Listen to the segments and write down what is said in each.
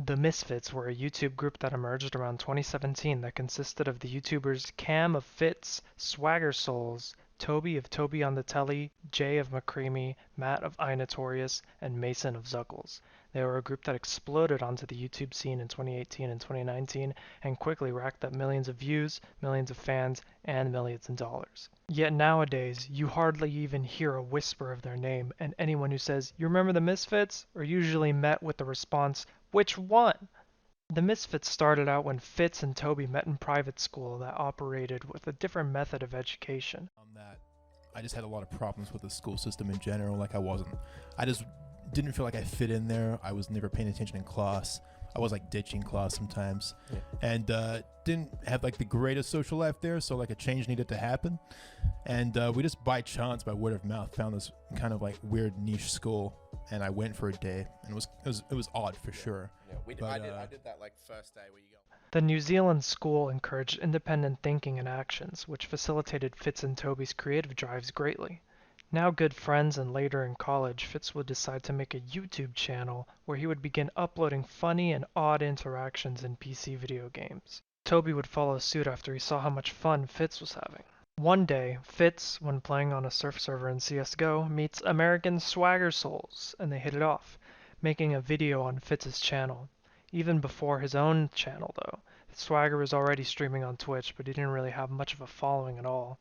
The Misfits were a YouTube group that emerged around 2017 that consisted of the YouTubers Cam of Fits, Swagger Souls, Toby of Toby on the Telly, Jay of McCreamy, Matt of iNotorious, and Mason of Zuckles. They were a group that exploded onto the YouTube scene in 2018 and 2019 and quickly racked up millions of views, millions of fans, and millions of dollars. Yet nowadays, you hardly even hear a whisper of their name, and anyone who says, "You remember the Misfits?" are usually met with the response, "Which one?" The Misfits started out when Fitz and Toby met in private school that operated with a different method of education. That I just had a lot of problems with the school system in general. I just didn't feel like I fit in there. I was never paying attention in class. I was like ditching class sometimes, and didn't have like the greatest social life there. So like a change needed to happen, and we just by chance, by word of mouth, found this kind of like weird niche school, and I went for a day, and it was odd for sure. Yeah, I did that like first day where you go. The New Zealand school encouraged independent thinking and actions, which facilitated Fitz and Toby's creative drives greatly. Now good friends and later in college, Fitz would decide to make a YouTube channel where he would begin uploading funny and odd interactions in PC video games. Toby would follow suit after he saw how much fun Fitz was having. One day, Fitz, when playing on a surf server in CSGO, meets American Swagger Souls, and they hit it off, making a video on Fitz's channel. Even before his own channel, though. Swagger was already streaming on Twitch, but he didn't really have much of a following at all.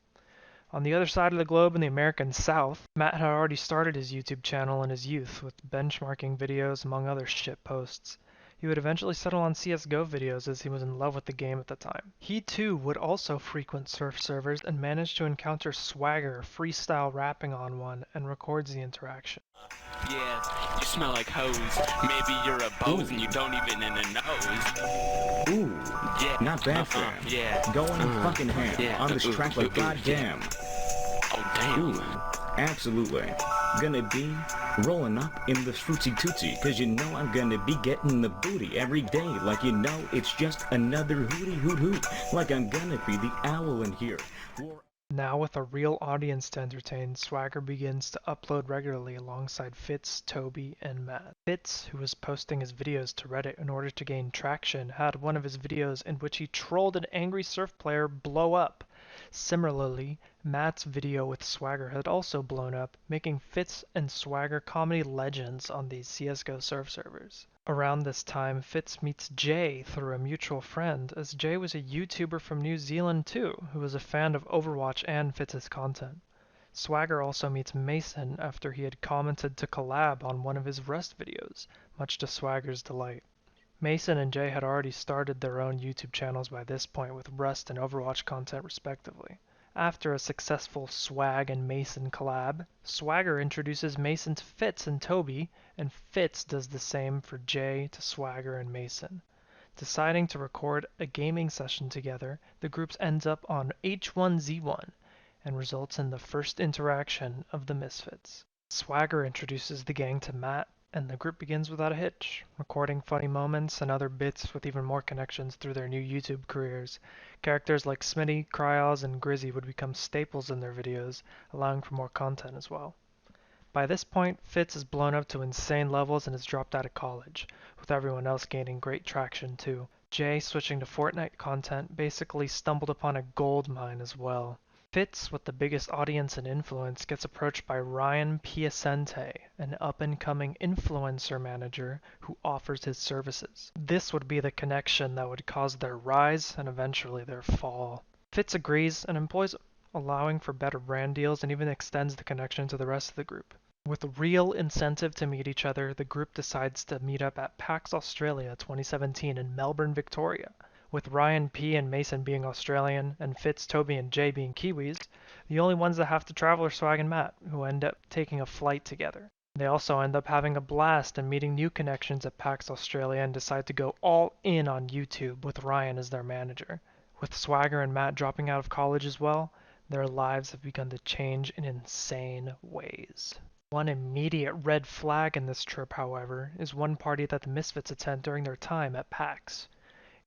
On the other side of the globe in the American South, Matt had already started his YouTube channel in his youth with benchmarking videos among other shit posts. He would eventually settle on CSGO videos as he was in love with the game at the time. He too would also frequent surf servers and managed to encounter Swagger freestyle rapping on one and records the interaction. Yeah, you smell like hose. Maybe you're a boze and you don't even in the nose. Ooh, Yeah, not bad for him. Yeah. Going fucking ham Yeah. on this track like goddamn. Oh damn. Ooh, absolutely. Gonna be rolling up in the fruitsy tootsie, cause you know I'm gonna be getting the booty every day. Like you know it's just another hootie hoot hoot. Like I'm gonna be the owl in here. Now with a real audience to entertain, Swagger begins to upload regularly alongside Fitz, Toby, and Matt. Fitz, who was posting his videos to Reddit in order to gain traction, had one of his videos in which he trolled an angry surf player blow up. Similarly, Matt's video with Swagger had also blown up, making Fitz and Swagger comedy legends on these CSGO surf servers. Around this time, Fitz meets Jay through a mutual friend, as Jay was a YouTuber from New Zealand too, who was a fan of Overwatch and Fitz's content. Swagger also meets Mason after he had commented to collab on one of his Rust videos, much to Swagger's delight. Mason and Jay had already started their own YouTube channels by this point with Rust and Overwatch content respectively. After a successful Swag and Mason collab, Swagger introduces Mason to Fitz and Toby, and Fitz does the same for Jay to Swagger and Mason. Deciding to record a gaming session together, the group ends up on H1Z1 and results in the first interaction of the Misfits. Swagger introduces the gang to Matt, and the group begins without a hitch, recording funny moments and other bits with even more connections through their new YouTube careers. Characters like Smitty, Cryos, and Grizzy would become staples in their videos, allowing for more content as well. By this point, Fitz has blown up to insane levels and has dropped out of college, with everyone else gaining great traction too. Jay, switching to Fortnite content, basically stumbled upon a gold mine as well. Fitz, with the biggest audience and influence, gets approached by Ryan Piacente, an up-and-coming influencer manager who offers his services. This would be the connection that would cause their rise and eventually their fall. Fitz agrees and employs him, allowing for better brand deals and even extends the connection to the rest of the group. With real incentive to meet each other, the group decides to meet up at PAX Australia 2017 in Melbourne, Victoria. With Ryan P and Mason being Australian, and Fitz, Toby, and Jay being Kiwis, the only ones that have to travel are Swag and Matt, who end up taking a flight together. They also end up having a blast and meeting new connections at PAX Australia and decide to go all in on YouTube with Ryan as their manager. With Swagger and Matt dropping out of college as well, their lives have begun to change in insane ways. One immediate red flag in this trip, however, is one party that the Misfits attend during their time at PAX.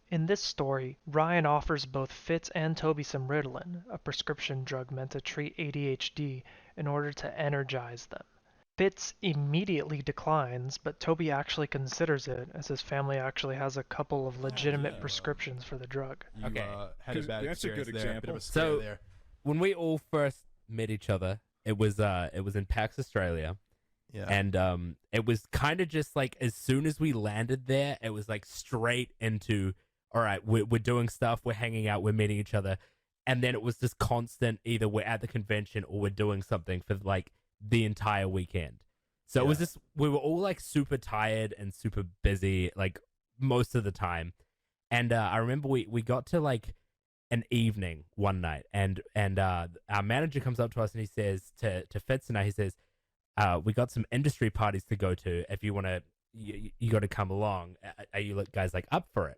In this story, Ryan offers both Fitz and Toby some Ritalin, a prescription drug meant to treat ADHD, in order to energize them. Fitz immediately declines, but Toby actually considers it, as his family actually has a couple of legitimate prescriptions for the drug. You Okay. had a bad That's a good experience there. Bit of example. a scare So- there. When we all first met each other, it was in PAX Australia. Yeah. And it was kind of just like as soon as we landed there, it was like straight into, all right, we're doing stuff, we're hanging out, we're meeting each other. And then it was just constant, either we're at the convention or we're doing something for like the entire weekend. So it was just, we were all like super tired and super busy, like most of the time. And I remember we got to like an evening one night, and our manager comes up to us and he says to Fitz and I, he says, we got some industry parties to go to. If you want to, you got to come along. Are you guys like up for it?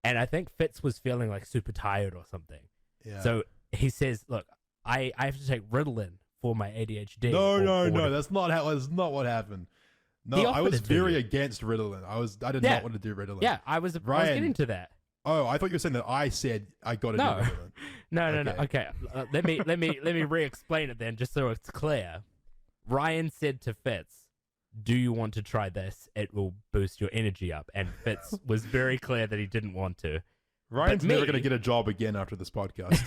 And I think Fitz was feeling like super tired or something. Yeah. So he says, look, I have to take Ritalin for my ADHD. No. That's not what happened. He No, I offered was it to very you. against Ritalin. I did Yeah. not want to do Ritalin. Yeah, I was Ryan. getting to that. Oh, I thought you were saying that I said I got to No. do Ritalin. No. Okay, let me re-explain it then, just so it's clear. Ryan said to Fitz, "Do you want to try this? It will boost your energy up." And Fitz was very clear that he didn't want to. Ryan's But never me- going to get a job again after this podcast.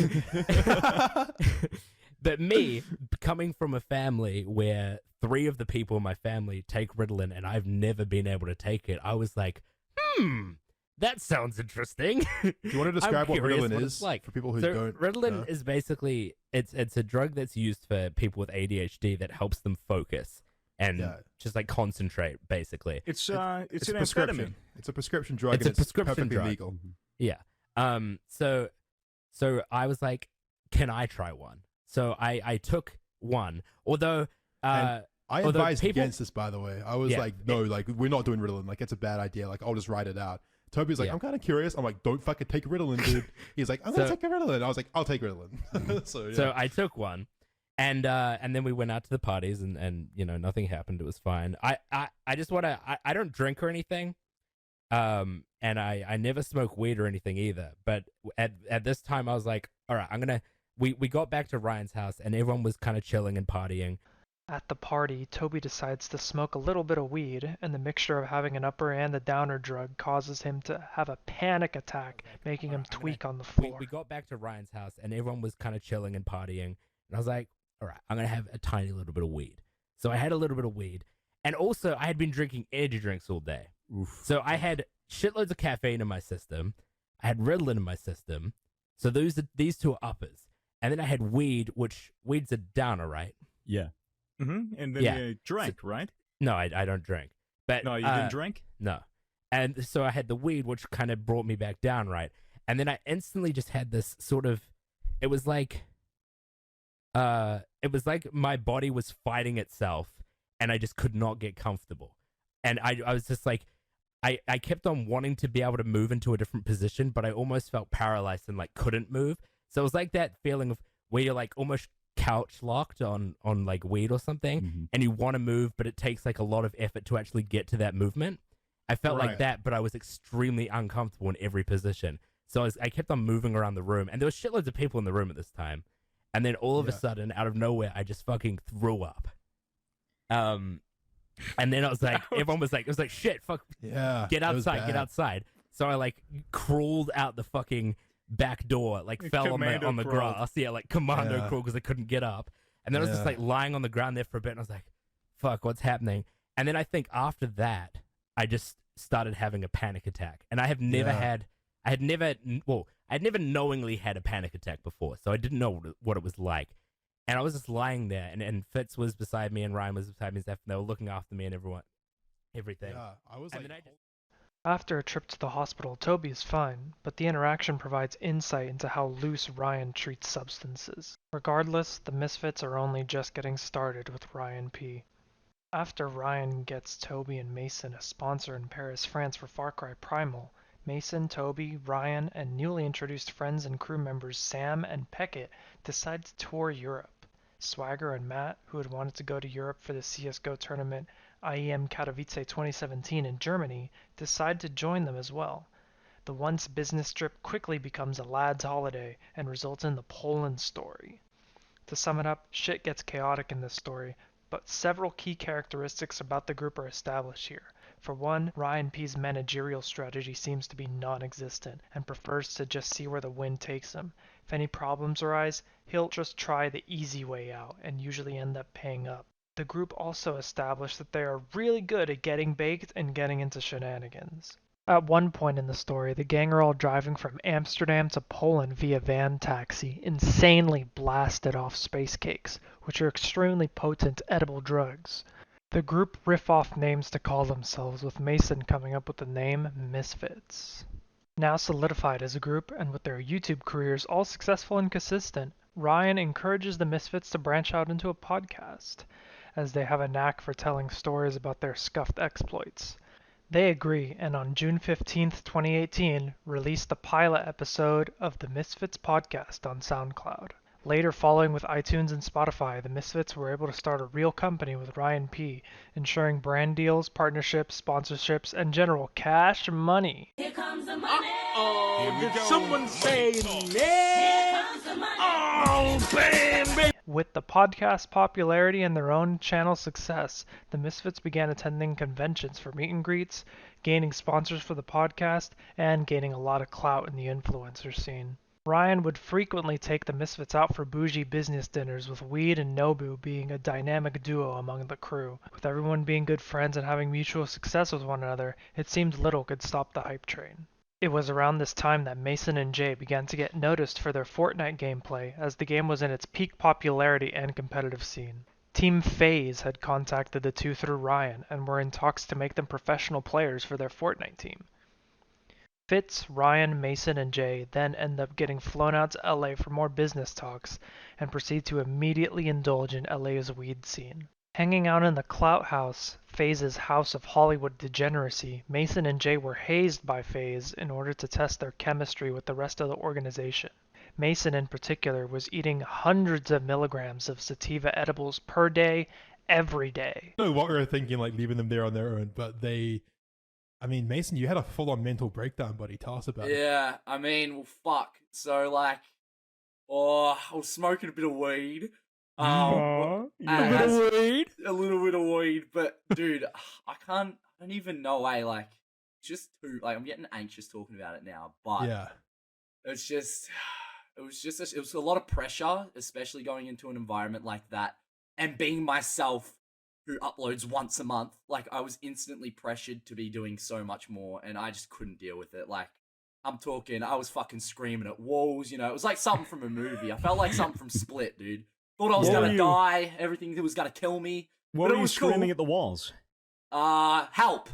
But me, coming from a family where 3 of the people in my family take Ritalin and I've never been able to take it, I was like, that sounds interesting. Do you want to describe what curious Ritalin what is it's like. for people who So don't? Ritalin know? is basically it's a drug that's used for people with ADHD that helps them focus and Yeah. just like concentrate, basically. It's It's an a prescription. amphetamine. It's a prescription drug. It's and a prescription perfectly drug. legal. Yeah. So I was like, can I try one? So I took one, although And I although advised people- against this, by the way. I was Yeah. like, no, like we're not doing Ritalin. Like it's a bad idea. Like I'll just write it out. Toby's like, Yeah. I'm kind of curious. I'm like, don't fucking take Ritalin, dude. He's like, I'm gonna So- take a Ritalin. I was like, I'll take Ritalin. So yeah. So I took one, and then we went out to the parties, and you know nothing happened. It was fine. I just want to. I don't drink or anything, and I never smoke weed or anything either. But at this time, I was like, all right, I'm gonna. We got back to Ryan's house, and everyone was kind of chilling and partying. At the party, Toby decides to smoke a little bit of weed, and the mixture of having an upper and a downer drug causes him to have a panic attack, making him tweak on the floor. We got back to Ryan's house, and everyone was kind of chilling and partying. And I was like, all right, I'm going to have a tiny little bit of weed. So I had a little bit of weed. And also, I had been drinking energy drinks all day. So I had shitloads of caffeine in my system. I had Ritalin in my system. So these 2 are uppers. And then I had weed, which weed's a downer, right? Yeah. And then Yeah. you drank, right? No, I don't drink. But No, you didn't drink? No. And so I had the weed, which kind of brought me back down, right? And then I instantly just had this sort of, it was like my body was fighting itself, and I just could not get comfortable. And I was just like, I kept on wanting to be able to move into a different position, but I almost felt paralyzed and like couldn't move. So it was like that feeling of where you're like almost couch locked on like weed or something, and you want to move, but it takes like a lot of effort to actually get to that movement. I felt like Right. that, but I was extremely uncomfortable in every position. So I kept on moving around the room, and there was shitloads of people in the room at this time. And then all of a Yeah. sudden, out of nowhere, I just fucking threw up. And then I was like, everyone was like, it was like, shit, fuck, yeah, get it was outside, get bad. outside. So I like crawled out the fucking back door, like fell Commando on the crawled. grass. Yeah, like commando Yeah. crawl because I couldn't get up. And then I was just Yeah. like lying on the ground there for a bit, and I was like, fuck, what's happening? And then I think after that, I just started having a panic attack. And I have never Yeah. I had never knowingly had a panic attack before, so I didn't know what it was like. And I was just lying there, and Fitz was beside me, and Ryan was beside me, and they were looking after me and everything. Yeah, I was And like, then I just- After a trip to the hospital, Toby is fine, but the interaction provides insight into how loose Ryan treats substances. Regardless, the Misfits are only just getting started with Ryan P. After Ryan gets Toby and Mason a sponsor in Paris, France for Far Cry Primal, Mason, Toby, Ryan, and newly introduced friends and crew members Sam and Peckett decide to tour Europe. Swagger and Matt, who had wanted to go to Europe for the CSGO tournament IEM Katowice 2017 in Germany, decide to join them as well. The once business trip quickly becomes a lad's holiday and results in the Poland story. To sum it up, shit gets chaotic in this story, but several key characteristics about the group are established here. For one, Ryan P's managerial strategy seems to be non-existent and prefers to just see where the wind takes him. If any problems arise, he'll just try the easy way out and usually end up paying up. The group also established that they are really good at getting baked and getting into shenanigans. At one point in the story, the gang are all driving from Amsterdam to Poland via van taxi, insanely blasted off space cakes, which are extremely potent edible drugs. The group riff off names to call themselves, with Mason coming up with the name Misfits. Now solidified as a group, and with their YouTube careers all successful and consistent, Ryan encourages the Misfits to branch out into a podcast, as they have a knack for telling stories about their scuffed exploits. They agree, and on June 15th, 2018, released the pilot episode of the Misfits podcast on SoundCloud. Later, following with iTunes and Spotify, the Misfits were able to start a real company with Ryan P., ensuring brand deals, partnerships, sponsorships, and general cash money. Here comes the money. Did someone say Here comes the money. oh, baby? With the podcast's popularity and their own channel success, the Misfits began attending conventions for meet and greets, gaining sponsors for the podcast, and gaining a lot of clout in the influencer scene. Ryan would frequently take the Misfits out for bougie business dinners, with Weed and Nobu being a dynamic duo among the crew. With everyone being good friends and having mutual success with one another, it seemed little could stop the hype train. It was around this time that Mason and Jay began to get noticed for their Fortnite gameplay, as the game was in its peak popularity and competitive scene. Team FaZe had contacted the two through Ryan and were in talks to make them professional players for their Fortnite team. Fitz, Ryan, Mason, and Jay then end up getting flown out to LA for more business talks and proceed to immediately indulge in LA's weed scene. Hanging out in the Clout House, FaZe's house of Hollywood degeneracy, Mason and Jay were hazed by FaZe in order to test their chemistry with the rest of the organization. Mason in particular was eating hundreds of milligrams of sativa edibles per day, every day. I don't know what we were thinking, like leaving them there on their own, but Mason, you had a full-on mental breakdown, buddy. Tell us about it. Yeah, I mean, well, fuck. So, like, I was smoking a bit of weed. A little bit of weed, but dude, I don't even know why, like, just too, like, I'm getting anxious talking about it now, but Yeah. it was a lot of pressure, especially going into an environment like that, and being myself who uploads once a month. Like, I was instantly pressured to be doing so much more, and I just couldn't deal with it. Like, I was fucking screaming at walls, you know, it was like something from a movie. I felt like something from Split, dude. Thought I was gonna die, everything was gonna kill me. What but were you screaming at the walls? Help!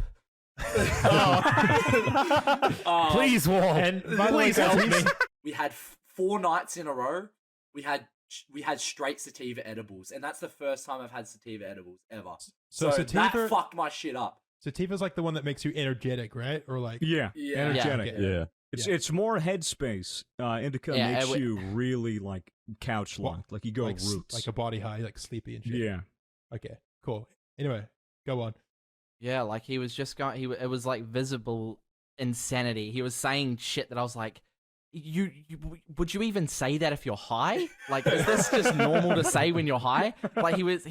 Please, Wall. And by the way, Please help guys, me. We had 4 nights in a row. We had straight sativa edibles, and that's the first time I've had sativa edibles ever. So that sativa, fucked my shit up. sativa's like the one that makes you energetic, right? Or like, Yeah, Yeah. energetic. Okay. Yeah. It's more headspace. Indica Yeah, makes you really like couch locked, like you go like, roots. like a body high, like sleepy and shit. Yeah. Okay, cool. Anyway, go on. Yeah, like he was just going. It was like visible insanity. He was saying shit that I was like, you would you even say that if you're high? Like, is this just normal to say when you're high? Like he was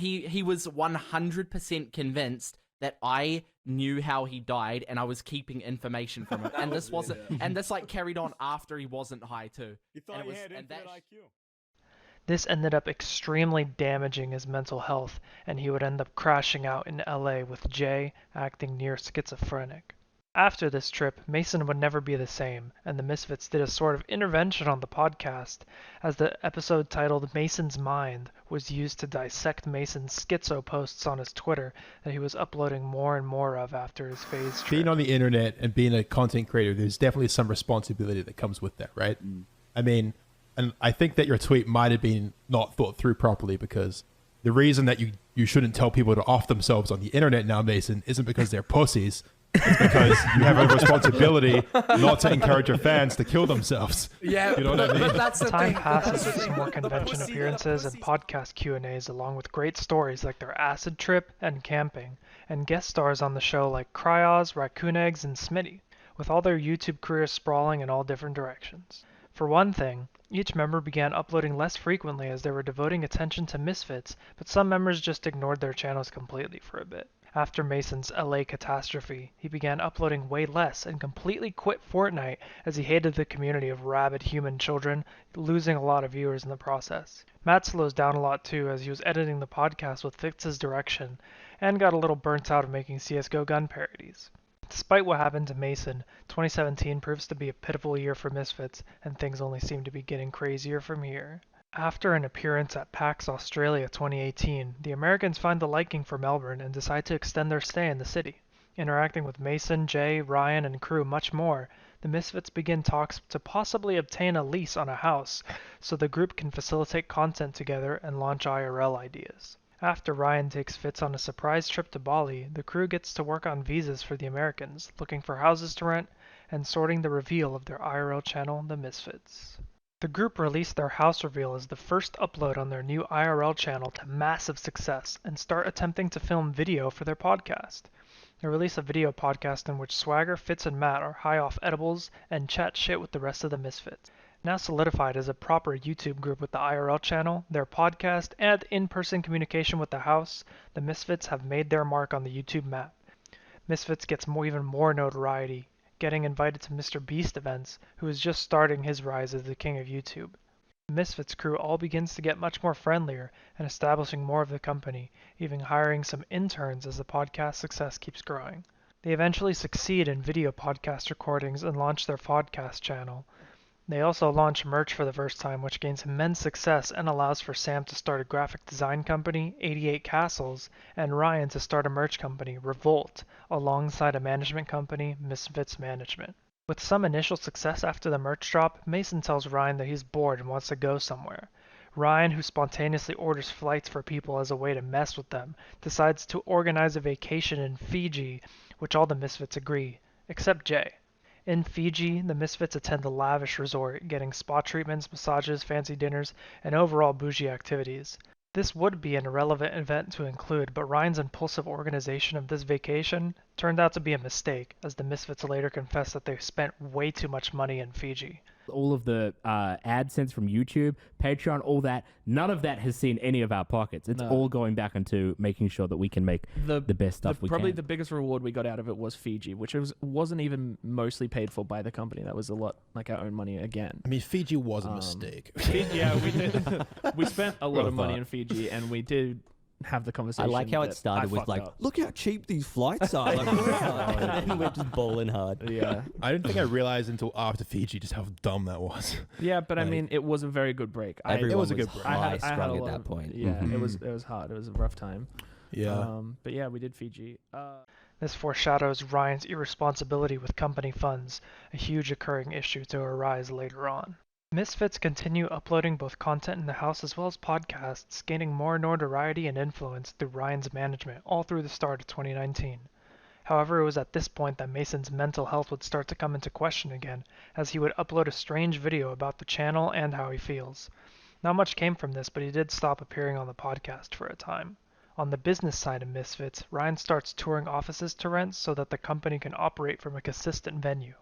100% convinced that I knew how he died and I was keeping information from him. And this wasn't, and this like carried on after he wasn't high too. You thought And it he was- had and infinite that- IQ. This ended up extremely damaging his mental health, and he would end up crashing out in LA with Jay acting near schizophrenic. After this trip, Mason would never be the same, and the Misfits did a sort of intervention on the podcast, as the episode titled Mason's Mind was used to dissect Mason's schizo posts on his Twitter that he was uploading more and more of after his phase trip. Being on the internet and being a content creator, there's definitely some responsibility that comes with that, right? I mean, and I think that your tweet might have been not thought through properly, because the reason that you shouldn't tell people to off themselves on the internet now, Mason, isn't because they're pussies. It's because you have a responsibility not to encourage your fans to kill themselves. Yeah, You know what I mean? but that's the Time thing. passes with some more convention appearances and podcast Q&As, along with great stories like their acid trip and camping, and guest stars on the show like Cryos, Raccoon Eggs, and Smitty, with all their YouTube careers sprawling in all different directions. For one thing, each member began uploading less frequently as they were devoting attention to Misfits, but some members just ignored their channels completely for a bit. After Mason's LA catastrophe, he began uploading way less and completely quit Fortnite as he hated the community of rabid human children, losing a lot of viewers in the process. Matt slows down a lot too as he was editing the podcast with Fitz's direction and got a little burnt out of making CSGO gun parodies. Despite what happened to Mason, 2017 proves to be a pitiful year for Misfits, and things only seem to be getting crazier from here. After an appearance at PAX Australia 2018, the Americans find a liking for Melbourne and decide to extend their stay in the city. Interacting with Mason, Jay, Ryan, and crew much more, the Misfits begin talks to possibly obtain a lease on a house so the group can facilitate content together and launch IRL ideas. After Ryan takes Fitz on a surprise trip to Bali, the crew gets to work on visas for the Americans, looking for houses to rent, and sorting the reveal of their IRL channel, the Misfits. The group released their house reveal as the first upload on their new IRL channel to massive success and start attempting to film video for their podcast. They release a video podcast in which Swagger, Fitz, and Matt are high off edibles and chat shit with the rest of the Misfits. Now solidified as a proper YouTube group with the IRL channel, their podcast, and in-person communication with the house, the Misfits have made their mark on the YouTube map. Misfits gets even more notoriety, getting invited to Mr. Beast events, who is just starting his rise as the king of YouTube. The Misfits crew all begins to get much more friendlier and establishing more of the company, even hiring some interns as the podcast success keeps growing. They eventually succeed in video podcast recordings and launch their podcast channel. They also launch merch for the first time, which gains immense success and allows for Sam to start a graphic design company, 88 Castles, and Ryan to start a merch company, Revolt, alongside a management company, Misfits Management. With some initial success after the merch drop, Mason tells Ryan that he's bored and wants to go somewhere. Ryan, who spontaneously orders flights for people as a way to mess with them, decides to organize a vacation in Fiji, which all the Misfits agree, except Jay. In Fiji, the Misfits attend a lavish resort, getting spa treatments, massages, fancy dinners, and overall bougie activities. This would be an irrelevant event to include, but Ryan's impulsive organization of this vacation turned out to be a mistake, as the Misfits later confessed that they spent way too much money in Fiji. All of the AdSense from YouTube, Patreon, all that, none of that has seen any of our pockets. It's all going back into making sure that we can make the best stuff we can. Probably the biggest reward we got out of it was Fiji, which wasn't even mostly paid for by the company. That was a lot like our own money again. I mean, Fiji was a mistake. Yeah, we did. We spent a lot of money in Fiji, and we did have the conversation. I like how it started with like, look how cheap these flights are. Like, and we're just bowling hard. Yeah. I didn't think I realized until after Fiji just how dumb that was. Yeah, but I mean, it was a very good break. It was a good break. I strung at that point. Yeah, it was hard. It was a rough time. Yeah. But yeah, we did Fiji. This foreshadows Ryan's irresponsibility with company funds, a huge occurring issue to arise later on. Misfits continue uploading both content in the house as well as podcasts, gaining more notoriety and influence through Ryan's management all through the start of 2019. However, it was at this point that Mason's mental health would start to come into question again, as he would upload a strange video about the channel and how he feels. Not much came from this, but he did stop appearing on the podcast for a time. On the business side of Misfits, Ryan starts touring offices to rent so that the company can operate from a consistent venue.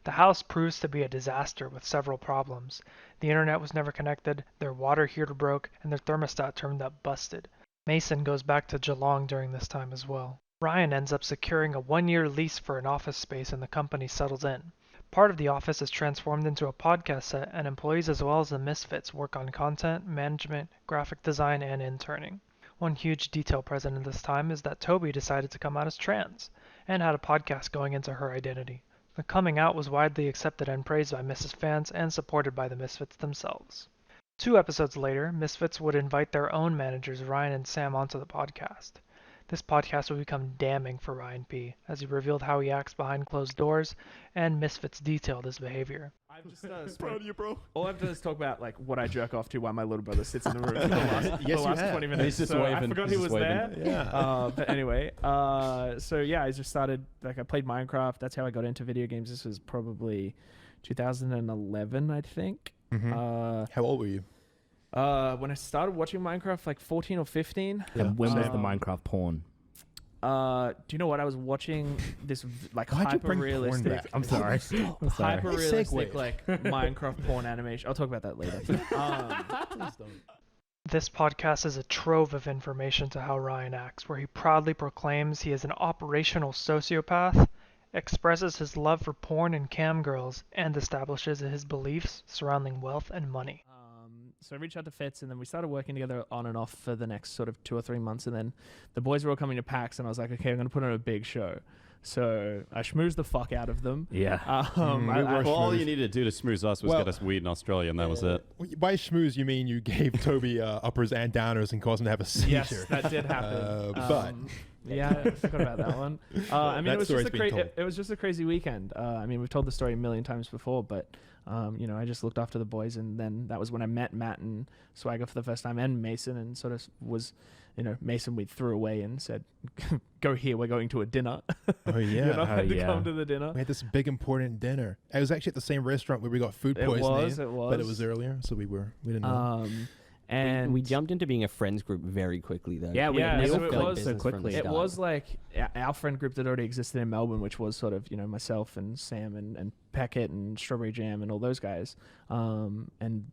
The house proves to be a disaster with several problems. The internet was never connected, their water heater broke, and their thermostat turned up busted. Mason goes back to Geelong during this time as well. Ryan ends up securing a 1-year lease for an office space and the company settles in. Part of the office is transformed into a podcast set, and employees as well as the Misfits work on content, management, graphic design, and interning. One huge detail present in this time is that Toby decided to come out as trans, and had a podcast going into her identity. The coming out was widely accepted and praised by Misfits fans and supported by the Misfits themselves. 2 episodes later, Misfits would invite their own managers Ryan and Sam onto the podcast. This podcast would become damning for Ryan P., as he revealed how he acts behind closed doors, and Misfits detailed his behavior. I'm just proud of you, bro. All I've done is talk about like what I jerk off to while my little brother sits in the room for the last 20 minutes. He's just so waving. I forgot he was there. Yeah. But anyway, so yeah, I just started, like, I played Minecraft. That's how I got into video games. This was probably 2011, I think. Mm-hmm. How old were you? When I started watching Minecraft, like 14 or 15. And when was the Minecraft porn? Do you know what I was watching? This like Why'd you bring porn hyper-realistic. back? I'm sorry. I'm sorry. Hyper-realistic Segue. like Minecraft porn animation. I'll talk about that later. This podcast is a trove of information to how Ryan acts, where he proudly proclaims he is an operational sociopath, expresses his love for porn and cam girls, and establishes his beliefs surrounding wealth and money. So I reached out to Fitz, and then we started working together on and off for the next sort of 2 or 3 months, and then the boys were all coming to PAX, and I was like, okay, I'm going to put on a big show. So I schmoozed the fuck out of them. Yeah. Well, all you needed to do to smooth us was Well, get us weed in Australia, and that was it. By schmooze, you mean you gave Toby uppers and downers and caused him to have a seizure. Yes, that did happen. But yeah, I forgot about that one. I mean, That it was story's just been told. it was just a crazy weekend. I mean, we've told the story a million times before, but you know, I just looked after the boys, and then that was when I met Matt and Swagger for the first time, and Mason, and sort of was, you know, Mason we threw away and said, "Go here, we're going to a dinner." Oh yeah, you know, I had to come to the dinner. We had this big important dinner. I was actually at the same restaurant where we got food poisoning. It was. But it was earlier, so we didn't know. And we jumped into being a friends group very quickly, though. Yeah, we Yeah, so all it felt was- so business from quickly. the It start. was like our friend group that already existed in Melbourne, which was sort of, you know, myself and Sam and Peckett and Strawberry Jam and all those guys. And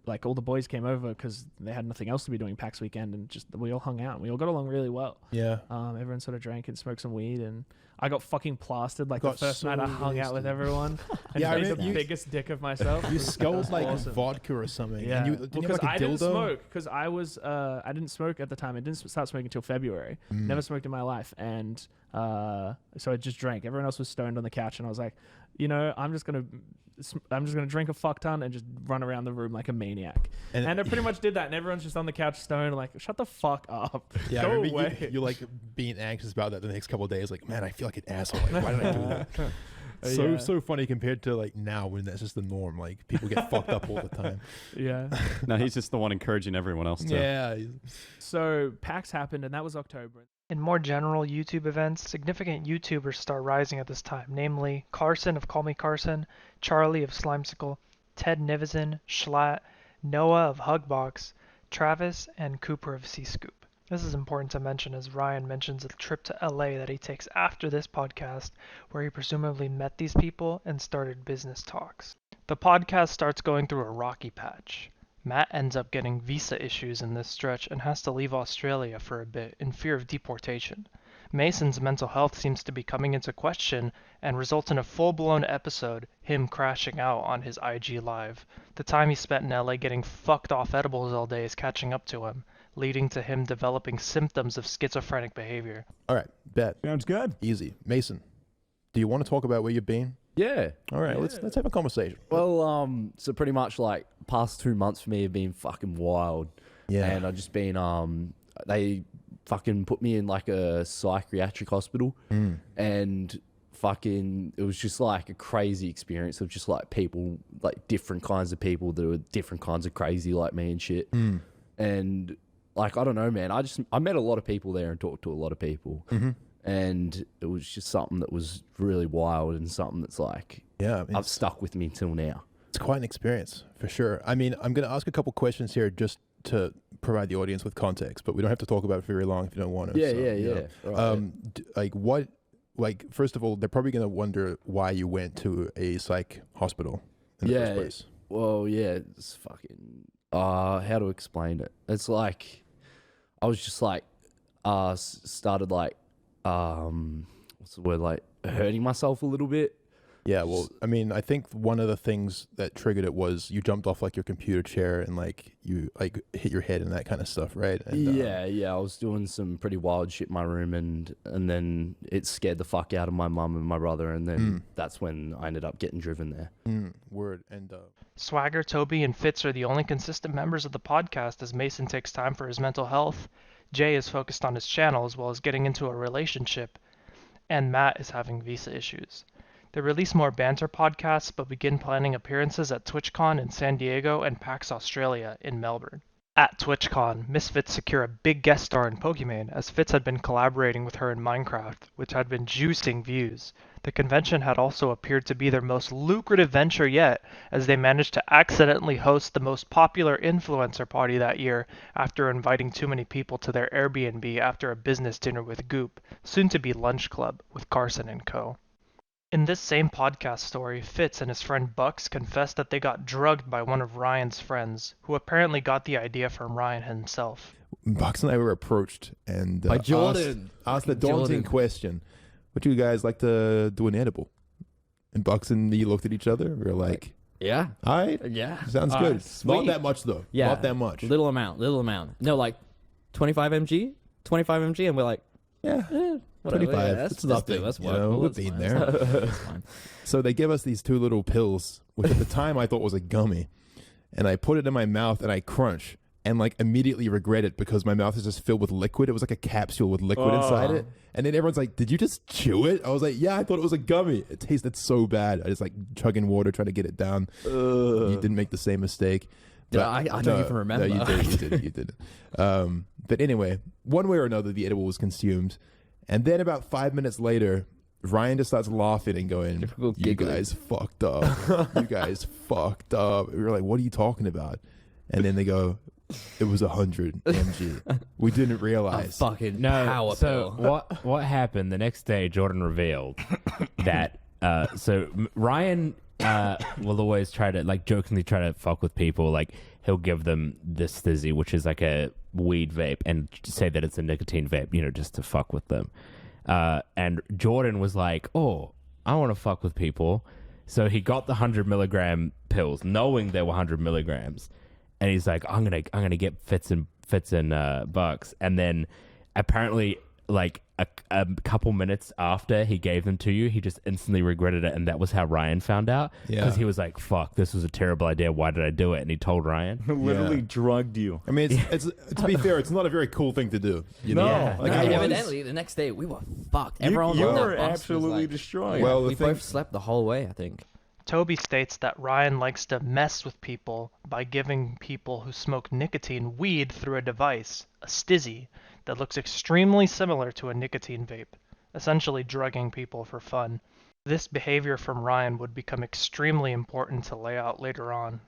like all the boys came over because they had nothing else to be doing PAX weekend, and just we all hung out. And we all got along really well. Yeah. Everyone sort of drank and smoked some weed, and I got fucking plastered like Got the first night I hung out with wasted. everyone. And Yeah, I made remember the you- biggest dick of myself. You It was sculled like awesome. vodka or something. Yeah, And you, didn't you because have like I a didn't dildo? smoke because I was I didn't smoke at the time. I didn't start smoking until February. Never smoked in my life, and so I just drank. Everyone else was stoned on the couch, and I was like, you know, I'm just gonna drink a fuck ton and just run around the room like a maniac. And I pretty much did that, and everyone's just on the couch stoned, like, shut the fuck up. Yeah, I Go remember away. you like being anxious about that the next couple of days. Like, man, I feel like an asshole. Like, why did I do that? Yeah. So funny compared to like now when that's just the norm. Like people get fucked up all the time. Yeah. No, he's just the one encouraging everyone else to. Yeah. So PAX happened, and that was October. In more general YouTube events, significant YouTubers start rising at this time, namely Carson of Call Me Carson, Charlie of Slimesicle, Ted Nivison, Schlatt, Noah of Hugbox, Travis, and Cooper of C-Scoop. This is important to mention as Ryan mentions a trip to LA that he takes after this podcast, where he presumably met these people and started business talks. The podcast starts going through a rocky patch. Matt ends up getting visa issues in this stretch and has to leave Australia for a bit in fear of deportation. Mason's mental health seems to be coming into question and results in a full-blown episode, him crashing out on his IG Live. The time he spent in LA getting fucked off edibles all day is catching up to him, leading to him developing symptoms of schizophrenic behavior. All right, bet. Sounds good. Easy. Mason, do you want to talk about where you've been? Yeah. All right, let's have a conversation. Well, so pretty much like past 2 months for me have been fucking wild. Yeah. And I've just been they fucking put me in like a psychiatric hospital, and fucking it was just like a crazy experience of just like people, like different kinds of people that were different kinds of crazy like me and shit. And like I don't know, man. I met a lot of people there and talked to a lot of people. And it was just something that was really wild and something that's like, Yeah, I've stuck with me till now. It's quite an experience, for sure. I mean, I'm going to ask a couple questions here just to provide the audience with context, but we don't have to talk about it for very long if you don't want to. Yeah, so, yeah, you yeah. know. First of all, they're probably going to wonder why you went to a psych hospital in the first place. Well, yeah, it's fucking, how to explain it? It's like, I was just like, started like, what's the word, like hurting myself a little bit. Yeah, well, I mean, I think one of the things that triggered it was you jumped off like your computer chair and like you like hit your head and that kind of stuff, right? And, Yeah, I was doing some pretty wild shit in my room, and then it scared the fuck out of my mum and my brother, and then that's when I ended up getting driven there. Word. And Swagger, Toby, and Fitz are the only consistent members of the podcast as Mason takes time for his mental health. Jay is focused on his channel as well as getting into a relationship, and Matt is having visa issues. They release more banter podcasts, but begin planning appearances at TwitchCon in San Diego and PAX Australia in Melbourne. At TwitchCon, Misfits secure a big guest star in Pokimane, as Fitz had been collaborating with her in Minecraft, which had been juicing views. The convention had also appeared to be their most lucrative venture yet, as they managed to accidentally host the most popular influencer party that year after inviting too many people to their Airbnb after a business dinner with Goop, soon to be Lunch Club, with Carson and co. In this same podcast story, Fitz and his friend Bucks confessed that they got drugged by one of Ryan's friends, who apparently got the idea from Ryan himself. Bucks and I were approached and By Jordan. asked the daunting Jordan. question, would you guys like to do an edible? And Bucks and me looked at each other. We were like, Yeah. all right. Yeah. Sounds All good. right, sweet. Not that much, though. Yeah. Not that much. Little amount. No, like 25 mg? 25 mg, and we're like, yeah. Whatever. 25. Yeah, it's that's nothing. That's you know, we've been there. That's fine. So they give us these 2 little pills, which at the time I thought was a gummy. And I put it in my mouth and I crunch and like immediately regret it because my mouth is just filled with liquid. It was like a capsule with liquid inside it. And then everyone's like, did you just chew it? I was like, yeah, I thought it was a gummy. It tasted so bad. I just like chugging water, trying to get it down. You didn't make the same mistake. Yeah, I don't even remember. No, you did. But anyway, one way or another, the edible was consumed. And then about 5 minutes later, Ryan just starts laughing and going, you guys fucked up. You guys fucked up. We were like, what are you talking about? And then they go, it was 100 mg. We didn't realize. Fucking No, power so pill. what happened the next day? Jordan revealed that Ryan will always try to like jokingly try to fuck with people. Like he'll give them this stizzy, which is like a weed vape, and say that it's a nicotine vape, you know, just to fuck with them. And Jordan was like, "Oh, I want to fuck with people," so he got the 100 milligram pills, knowing they were 100 milligrams, and he's like, "I'm gonna get Fitz and Bucks," and then apparently, like a couple minutes after he gave them to you, he just instantly regretted it, and that was how Ryan found out. Because he was like, "Fuck, this was a terrible idea. Why did I do it?" And he told Ryan. Literally drugged you. I mean, it's to be fair, it's not a very cool thing to do. You know? Yeah. Like, Evidently, the next day we were fucked. Everyone you on that were bus was absolutely like, destroyed. Well, we both slept the whole way, I think. Toby states that Ryan likes to mess with people by giving people who smoke nicotine weed through a device, a stizzy, that looks extremely similar to a nicotine vape, essentially drugging people for fun. This behavior from Ryan would become extremely important to lay out later on.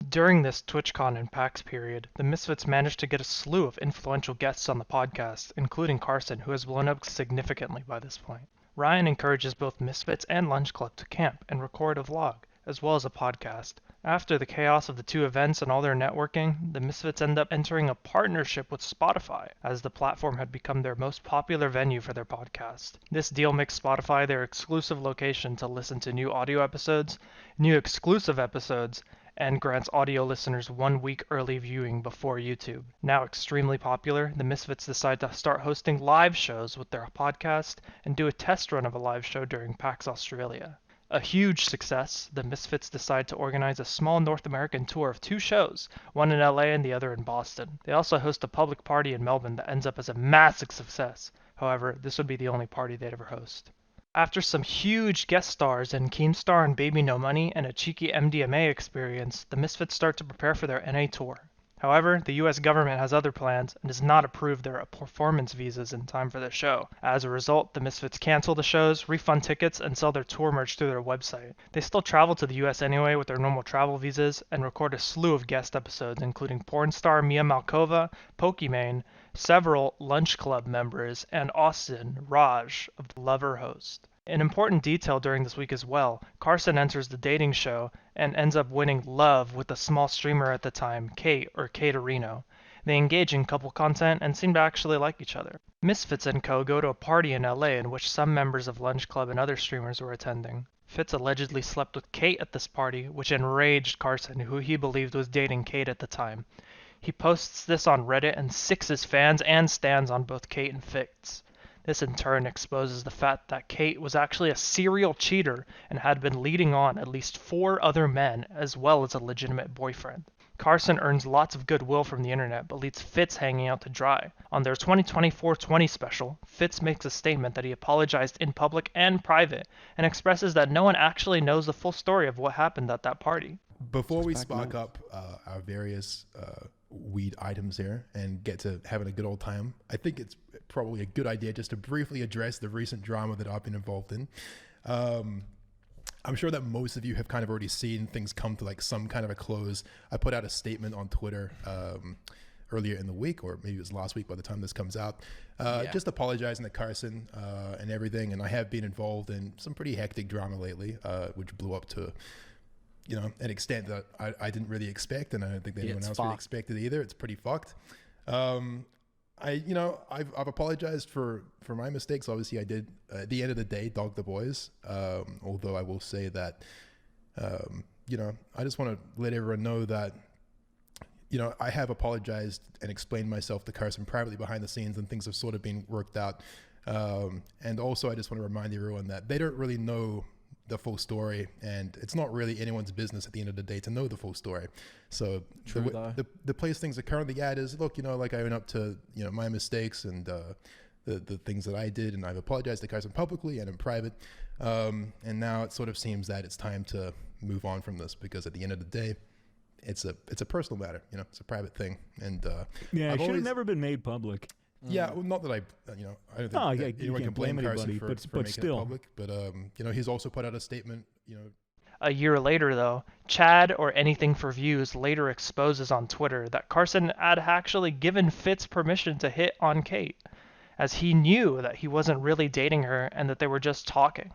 During this TwitchCon and PAX period, the Misfits managed to get a slew of influential guests on the podcast, including Carson, who has blown up significantly by this point. Ryan encourages both Misfits and Lunch Club to camp and record a vlog, as well as a podcast. After the chaos of the 2 events and all their networking, the Misfits end up entering a partnership with Spotify, as the platform had become their most popular venue for their podcast. This deal makes Spotify their exclusive location to listen to new audio episodes, new exclusive episodes, and grants audio listeners 1 week early viewing before YouTube. Now extremely popular, the Misfits decide to start hosting live shows with their podcast and do a test run of a live show during PAX Australia. A huge success, the Misfits decide to organize a small North American tour of 2 shows, one in LA and the other in Boston. They also host a public party in Melbourne that ends up as a massive success. However, this would be the only party they'd ever host. After some huge guest stars in Keemstar and Baby No Money and a cheeky MDMA experience, the Misfits start to prepare for their NA tour. However, the US government has other plans and does not approve their performance visas in time for the show. As a result, the Misfits cancel the shows, refund tickets, and sell their tour merch through their website. They still travel to the US anyway with their normal travel visas and record a slew of guest episodes, including porn star Mia Malkova, Pokimane, several Lunch Club members, and Austin Raj of the Lover host. An important detail during this week as well, Carson enters the dating show and ends up winning love with a small streamer at the time, Kate or Caterino. They engage in couple content and seem to actually like each other. Misfits and co. go to a party in LA in which some members of Lunch Club and other streamers were attending. Fitz allegedly slept with Kate at this party, which enraged Carson, who he believed was dating Kate at the time. He posts this on Reddit and sixes fans and stans on both Kate and Fitz. This in turn exposes the fact that Kate was actually a serial cheater and had been leading on at least 4 other men as well as a legitimate boyfriend. Carson earns lots of goodwill from the internet but leaves Fitz hanging out to dry. On their 2020 special, Fitz makes a statement that he apologized in public and private and expresses that no one actually knows the full story of what happened at that party. Before we spark up our various weed items there and get to having a good old time, I think it's probably a good idea just to briefly address the recent drama that I've been involved in. I'm sure that most of you have kind of already seen things come to like some kind of a close. I put out a statement on Twitter earlier in the week, or maybe it was last week by the time this comes out, just apologizing to Carson and everything. And I have been involved in some pretty hectic drama lately, which blew up to, an extent that I didn't really expect, and I don't think that anyone else really expected either. It's pretty fucked. I've apologized for my mistakes. Obviously, I did at the end of the day dog the boys. Although I will say that, I just want to let everyone know that, I have apologized and explained myself to Carson privately behind the scenes, and things have sort of been worked out. And also, I just want to remind everyone that they don't really know the full story, and it's not really anyone's business at the end of the day to know the full story. So the place things are currently at is, look, like I own up to my mistakes and the things that I did, and I've apologized to Carson publicly and in private. And now it sort of seems that it's time to move on from this, because at the end of the day, it's a personal matter. It's a private thing, and it should have never been made public. Yeah, well, not that I don't think anyone can blame Carson for making it public, but he's also put out a statement. A year later, though, Chad or Anything for Views later exposes on Twitter that Carson had actually given Fitz permission to hit on Kate, as he knew that he wasn't really dating her and that they were just talking.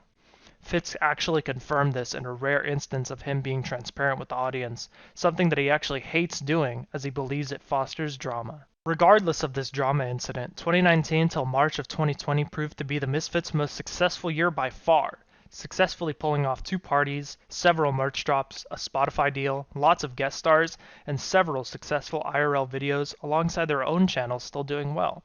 Fitz actually confirmed this in a rare instance of him being transparent with the audience, something that he actually hates doing as he believes it fosters drama. Regardless of this drama incident, 2019 till March of 2020 proved to be the Misfits' most successful year by far, successfully pulling off 2 parties, several merch drops, a Spotify deal, lots of guest stars, and several successful IRL videos alongside their own channels still doing well.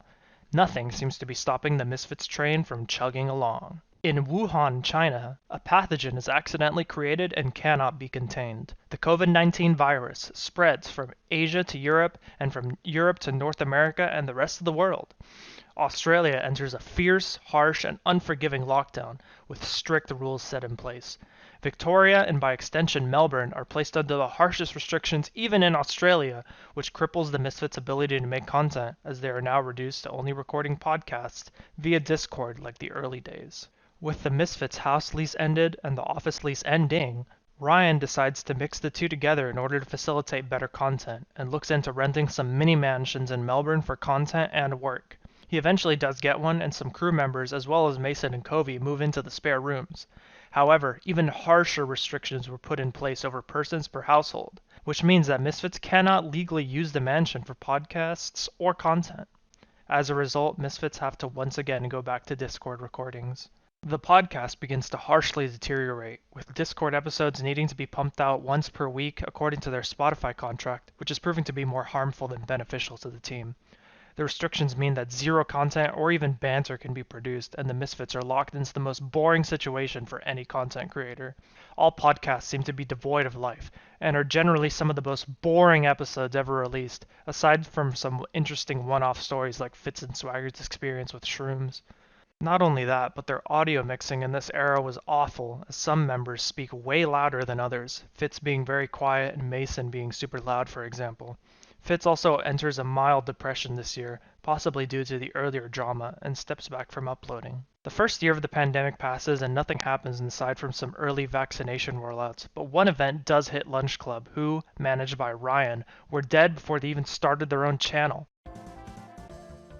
Nothing seems to be stopping the Misfits train from chugging along. In Wuhan, China, a pathogen is accidentally created and cannot be contained. The COVID-19 virus spreads from Asia to Europe and from Europe to North America and the rest of the world. Australia enters a fierce, harsh, and unforgiving lockdown with strict rules set in place. Victoria, and by extension Melbourne, are placed under the harshest restrictions even in Australia, which cripples the Misfits' ability to make content, as they are now reduced to only recording podcasts via Discord like the early days. With the Misfits' house lease ended and the office lease ending, Ryan decides to mix the two together in order to facilitate better content, and looks into renting some mini mansions in Melbourne for content and work. He eventually does get one, and some crew members as well as Mason and Covey move into the spare rooms. However, even harsher restrictions were put in place over persons per household, which means that Misfits cannot legally use the mansion for podcasts or content. As a result, Misfits have to once again go back to Discord recordings. The podcast begins to harshly deteriorate, with Discord episodes needing to be pumped out once per week according to their Spotify contract, which is proving to be more harmful than beneficial to the team. The restrictions mean that zero content or even banter can be produced, and the Misfits are locked into the most boring situation for any content creator. All podcasts seem to be devoid of life, and are generally some of the most boring episodes ever released, aside from some interesting one-off stories like Fitz and Swagger's experience with shrooms. Not only that, but their audio mixing in this era was awful, as some members speak way louder than others, Fitz being very quiet and Mason being super loud, for example. Fitz also enters a mild depression this year, possibly due to the earlier drama, and steps back from uploading. The first year of the pandemic passes and nothing happens aside from some early vaccination rollouts, but one event does hit Lunch Club, who, managed by Ryan, were dead before they even started their own channel.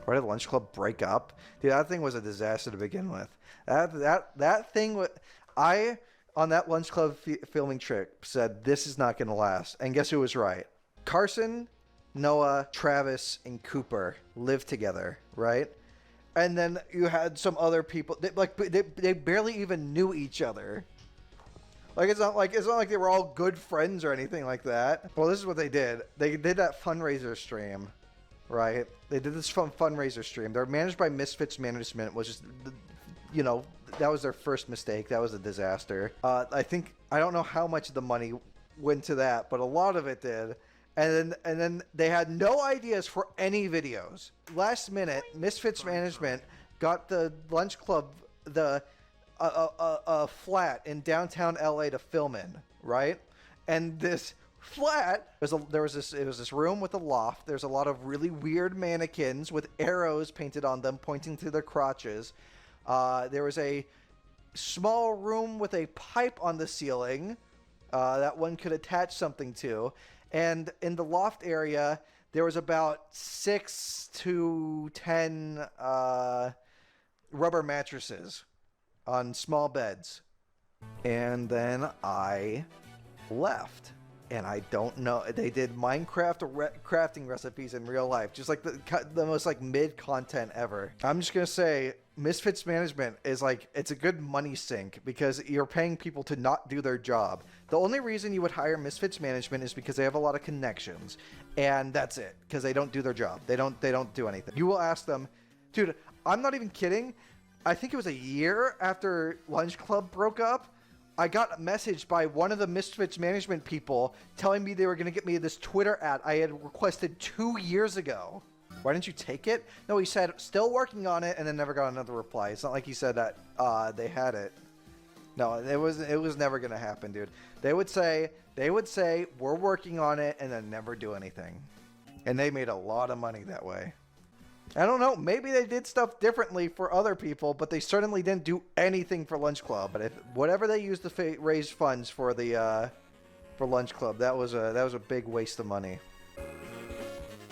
Why did Lunch Club break up? Dude, that thing was a disaster to begin with. That thing was... I, on that Lunch Club filming trip, said this is not going to last. And guess who was right? Carson, Noah, Travis, and Cooper lived together, right? And then you had some other people... They barely even knew each other. It's not like they were all good friends or anything like that. Well, this is what they did. They did that fundraiser stream. Right, they did this fundraiser stream. They're managed by Misfits management, which is, that was their first mistake. That was a disaster. I don't know how much of the money went to that, but a lot of it did. And then they had no ideas for any videos. Last minute, Misfits management got the Lunch Club a flat in downtown LA to film in, right? And this flat. It was this room with a loft. There's a lot of really weird mannequins with arrows painted on them pointing to their crotches. There was a small room with a pipe on the ceiling that one could attach something to. And in the loft area, there was about 6 to 10 rubber mattresses on small beds. And then I left. And I don't know. They did Minecraft crafting recipes in real life, just like the most like mid content ever. I'm just gonna say, Misfits management is like, it's a good money sink because you're paying people to not do their job. The only reason you would hire Misfits management is because they have a lot of connections, and that's it. Because they don't do their job. They don't do anything. You will ask them, dude. I'm not even kidding. I think it was a year after Lunch Club broke up. I got messaged by one of the Misfits management people telling me they were going to get me this Twitter ad I had requested 2 years ago. Why didn't you take it? No, he said, still working on it, and then never got another reply. It's not like he said that they had it. No, it was never going to happen, dude. They would say, we're working on it, and then never do anything. And they made a lot of money that way. I don't know. Maybe they did stuff differently for other people, but they certainly didn't do anything for Lunch Club. But if whatever they used to raise funds for the for Lunch Club, that was a big waste of money.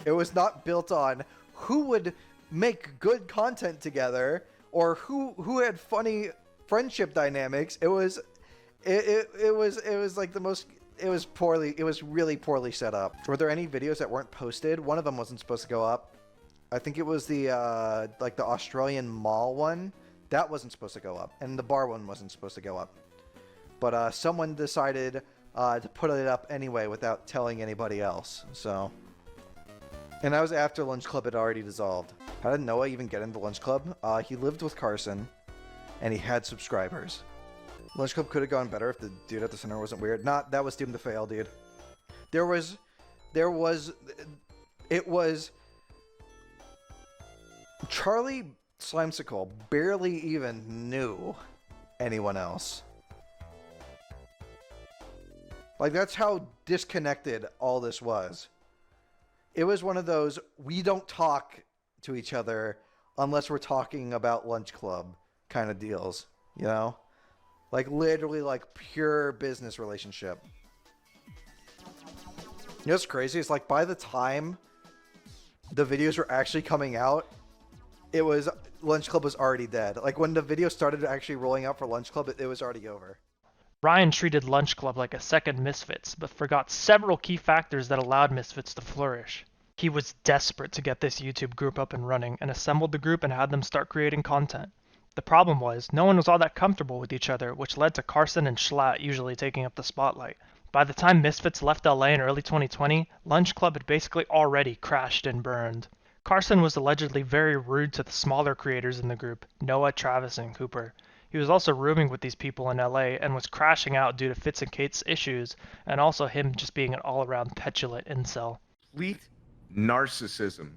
It was not built on who would make good content together or who had funny friendship dynamics. It was like the most. It was really poorly set up. Were there any videos that weren't posted? One of them wasn't supposed to go up. I think it was the like the Australian mall one. That wasn't supposed to go up, and the bar one wasn't supposed to go up. But someone decided to put it up anyway without telling anybody else. So, and that was after Lunch Club had already dissolved. How did Noah even get into Lunch Club? He lived with Carson, and he had subscribers. Lunch Club could have gone better if the dude at the center wasn't weird. That was doomed to fail, dude. It was. Charlie Slimesicle barely even knew anyone else. Like, that's how disconnected all this was. It was one of those, we don't talk to each other unless we're talking about Lunch Club kind of deals, you know? Like, literally, like, pure business relationship. You know what's crazy? It's like, by the time the videos were actually coming out, Lunch Club was already dead. Like, when the video started actually rolling out for Lunch Club, it was already over. Ryan treated Lunch Club like a second Misfits, but forgot several key factors that allowed Misfits to flourish. He was desperate to get this YouTube group up and running, and assembled the group and had them start creating content. The problem was, no one was all that comfortable with each other, which led to Carson and Schlatt usually taking up the spotlight. By the time Misfits left LA in early 2020, Lunch Club had basically already crashed and burned. Carson was allegedly very rude to the smaller creators in the group, Noah, Travis, and Cooper. He was also rooming with these people in LA and was crashing out due to Fitz and Kate's issues, and also him just being an all-around petulant incel. Complete narcissism,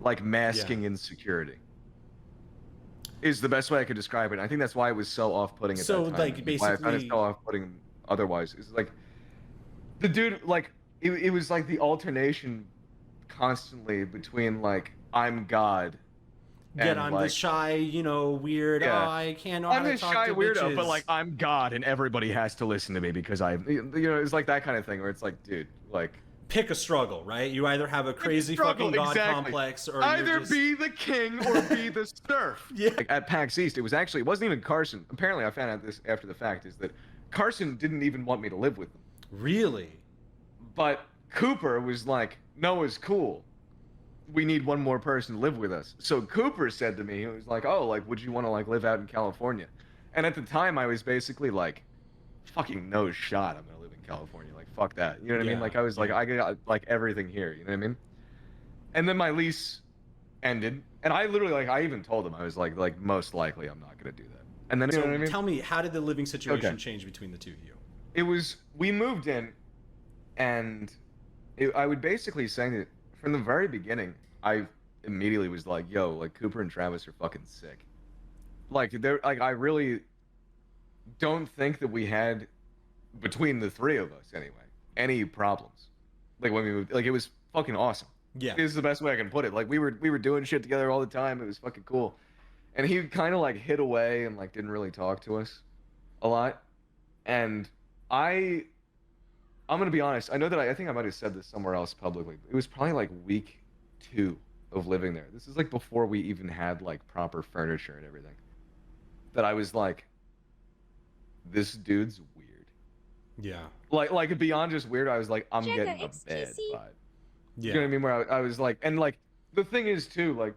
like masking insecurity, is the best way I could describe it. I think that's why it was so off-putting at that time. So, like, basically, why I found it so off-putting otherwise. It's like, the dude, like, it was like the alternation constantly between, like, I'm God. And I'm like, the shy, weird. Yeah. Oh, I can't know how to talk to bitches. I'm the shy weirdo, but like I'm God, and everybody has to listen to me because it's like that kind of thing where it's like, dude, like pick a struggle, right? You either have a crazy fucking God complex, or either be the king or be the serf. Yeah. Like, at PAX East, it wasn't even Carson. Apparently, I found out this after the fact is that Carson didn't even want me to live with him. Really? But Cooper was like, Noah's cool. We need one more person to live with us. So Cooper said to me, he was like, oh, like, would you want to, like, live out in California? And at the time, I was basically like, fucking no shot I'm going to live in California. Like, fuck that. You know what I mean? Like, I was like, I got, like, everything here. You know what I mean? And then my lease ended. And I literally, like, I even told him, I was like, most likely I'm not going to do that. And then, so you know what I mean? Tell me, how did the living situation change between the two of you? It was, we moved in, and I would basically say that from the very beginning, I immediately was like, yo, like, Cooper and Travis are fucking sick. Like, I really don't think that we had, between the three of us anyway, any problems. Like when we moved, like it was fucking awesome. Yeah. This is the best way I can put it. Like we were doing shit together all the time. It was fucking cool. And he kind of like hid away and like didn't really talk to us a lot. And I'm gonna be honest. I know that I think I might have said this somewhere else publicly. It was probably like week 2 of living there. This is like before we even had like proper furniture and everything. That I was like, this dude's weird. Yeah. Like beyond just weird, I was like, I'm Jagger, getting a it's bad kissy. vibe. Yeah. You know what I mean? Where I was like, and like the thing is too, like,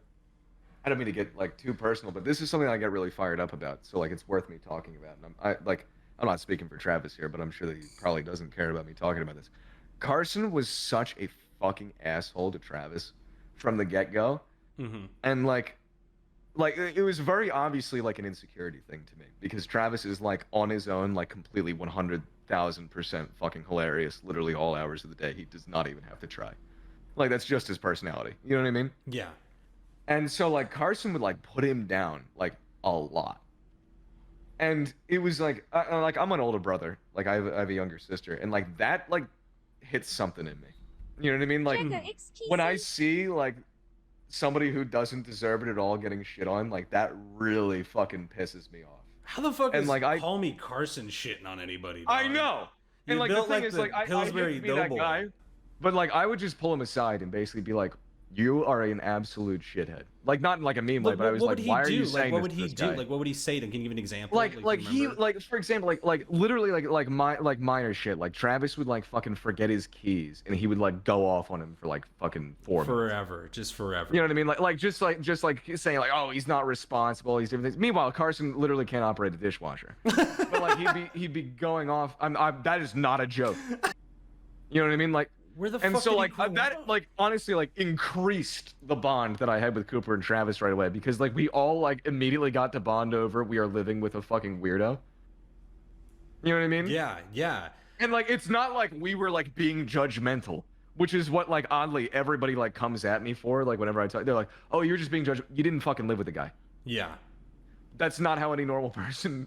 I don't mean to get like too personal, but this is something I get really fired up about. So like, it's worth me talking about. And I'm not speaking for Travis here, but I'm sure that he probably doesn't care about me talking about this. Carson was such a fucking asshole to Travis from the get-go, and like it was very obviously like an insecurity thing to me because Travis is like on his own, like completely 100,000% fucking hilarious, literally all hours of the day. He does not even have to try. Like that's just his personality. You know what I mean? Yeah. And so like Carson would like put him down like a lot. And it was like I'm an older brother. Like I have a younger sister, and like that like hits something in me. You know what I mean? Like Jagger, excuse when I me. see like somebody who doesn't deserve it at all getting shit on, like that really fucking pisses me off. How the fuck And, is like, Call Me Carson shitting on anybody? I dog? know. You And like the built thing like is the like I Pillsbury hate to be that Doughboy. guy, but like I would just pull him aside and basically be like, "You are an absolute shithead." Like not in like a mean way, but I was what like, would he "Why are do? you Like, saying what this would to he this do? guy?" Like, what would he say? Can you give an example? Like you he remember? like for example like literally like minor shit. Like Travis would like fucking forget his keys and he would like go off on him for like fucking 4 minutes. Forever, just forever. You know what I mean? Like just like saying like, oh, he's not responsible. He's different things. Meanwhile, Carson literally can't operate a dishwasher. But like he'd be going off. That is not a joke. You know what I mean? Like where the and fuck so did he like grow that up? like honestly like increased the bond that I had with Cooper and Travis right away because like we all like immediately got to bond over we are living with a fucking weirdo. You know what I mean? Yeah, yeah. And like it's not like we were like being judgmental, which is what like oddly everybody like comes at me for. Like whenever I talk, they're like, "Oh, you're just being judgmental. You didn't fucking live with the guy." Yeah. That's not how any normal person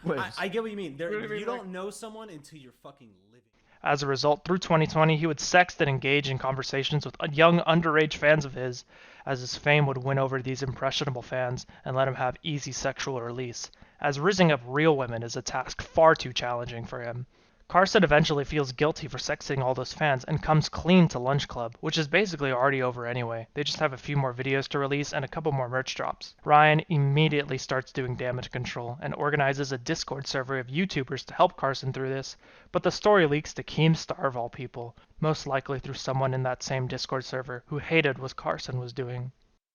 lives. I get what you mean. You know what I mean? You don't know someone until you're fucking living. As a result, through 2020, he would sext and engage in conversations with young underage fans of his, as his fame would win over these impressionable fans and let him have easy sexual release, as rizzing up real women is a task far too challenging for him. Carson eventually feels guilty for sexting all those fans and comes clean to Lunch Club, which is basically already over anyway. They just have a few more videos to release and a couple more merch drops. Ryan immediately starts doing damage control and organizes a Discord server of YouTubers to help Carson through this, but the story leaks to Keemstar of all people, most likely through someone in that same Discord server who hated what Carson was doing.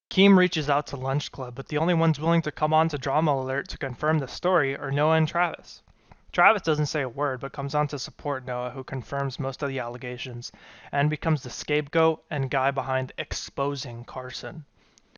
Keem reaches out to Lunch Club, but the only ones willing to come on to Drama Alert to confirm the story are Noah and Travis. Travis doesn't say a word, but comes on to support Noah, who confirms most of the allegations, and becomes the scapegoat and guy behind exposing Carson.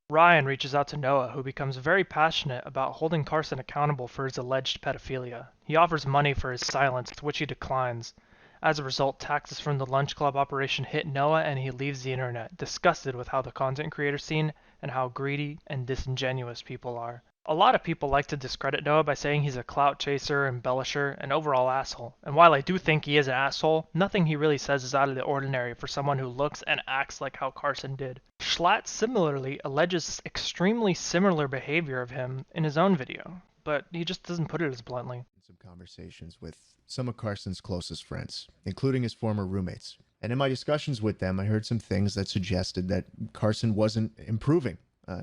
Ryan reaches out to Noah, who becomes very passionate about holding Carson accountable for his alleged pedophilia. He offers money for his silence, which he declines. As a result, taxes from the Lunch Club operation hit Noah and he leaves the internet, disgusted with how the content creator scene and how greedy and disingenuous people are. A lot of people like to discredit Noah by saying he's a clout chaser, embellisher, and overall asshole. And while I do think he is an asshole, nothing he really says is out of the ordinary for someone who looks and acts like how Carson did. Schlatt similarly alleges extremely similar behavior of him in his own video, but he just doesn't put it as bluntly. Some conversations with some of Carson's closest friends, including his former roommates. And in my discussions with them, I heard some things that suggested that Carson wasn't improving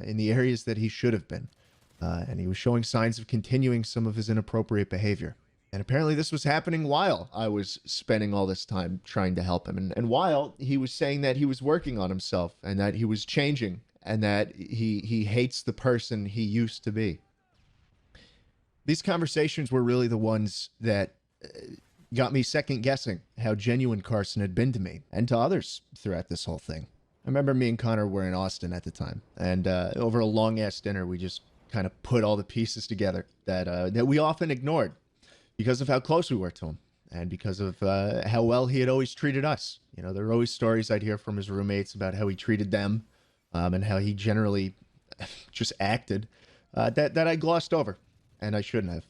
in the areas that he should have been. And he was showing signs of continuing some of his inappropriate behavior. And apparently this was happening while I was spending all this time trying to help him. And while he was saying that he was working on himself and that he was changing and that he hates the person he used to be. These conversations were really the ones that got me second guessing how genuine Carson had been to me and to others throughout this whole thing. I remember me and Connor were in Austin at the time. And over a long-ass dinner, we just kind of put all the pieces together that we often ignored because of how close we were to him and because of how well he had always treated us. You know, there were always stories I'd hear from his roommates about how he treated them and how he generally just acted that I glossed over, and I shouldn't have.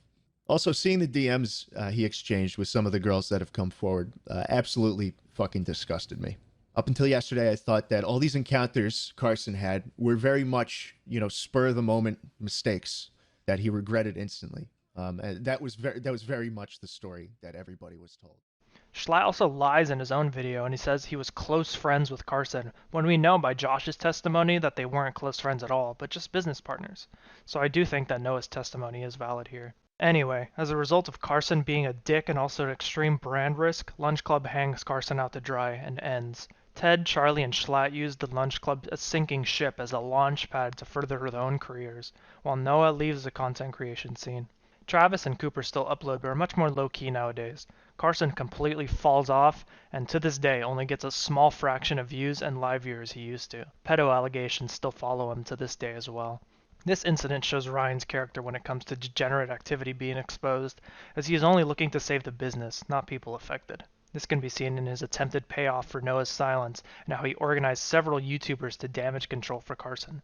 Also, seeing the DMs he exchanged with some of the girls that have come forward absolutely fucking disgusted me. Up until yesterday, I thought that all these encounters Carson had were very much, spur of the moment mistakes that he regretted instantly. And that was very much the story that everybody was told. Schlatt also lies in his own video, and he says he was close friends with Carson, when we know by Josh's testimony that they weren't close friends at all, but just business partners. So I do think that Noah's testimony is valid here. Anyway, as a result of Carson being a dick and also an extreme brand risk, Lunch Club hangs Carson out to dry and ends. Ted, Charlie, and Schlatt used the Lunch Club as sinking ship as a launch pad to further their own careers, while Noah leaves the content creation scene. Travis and Cooper still upload, but are much more low-key nowadays. Carson completely falls off, and to this day only gets a small fraction of views and live viewers he used to. Pedo allegations still follow him to this day as well. This incident shows Ryan's character when it comes to degenerate activity being exposed, as he is only looking to save the business, not people affected. This can be seen in his attempted payoff for Noah's silence, and how he organized several YouTubers to damage control for Carson.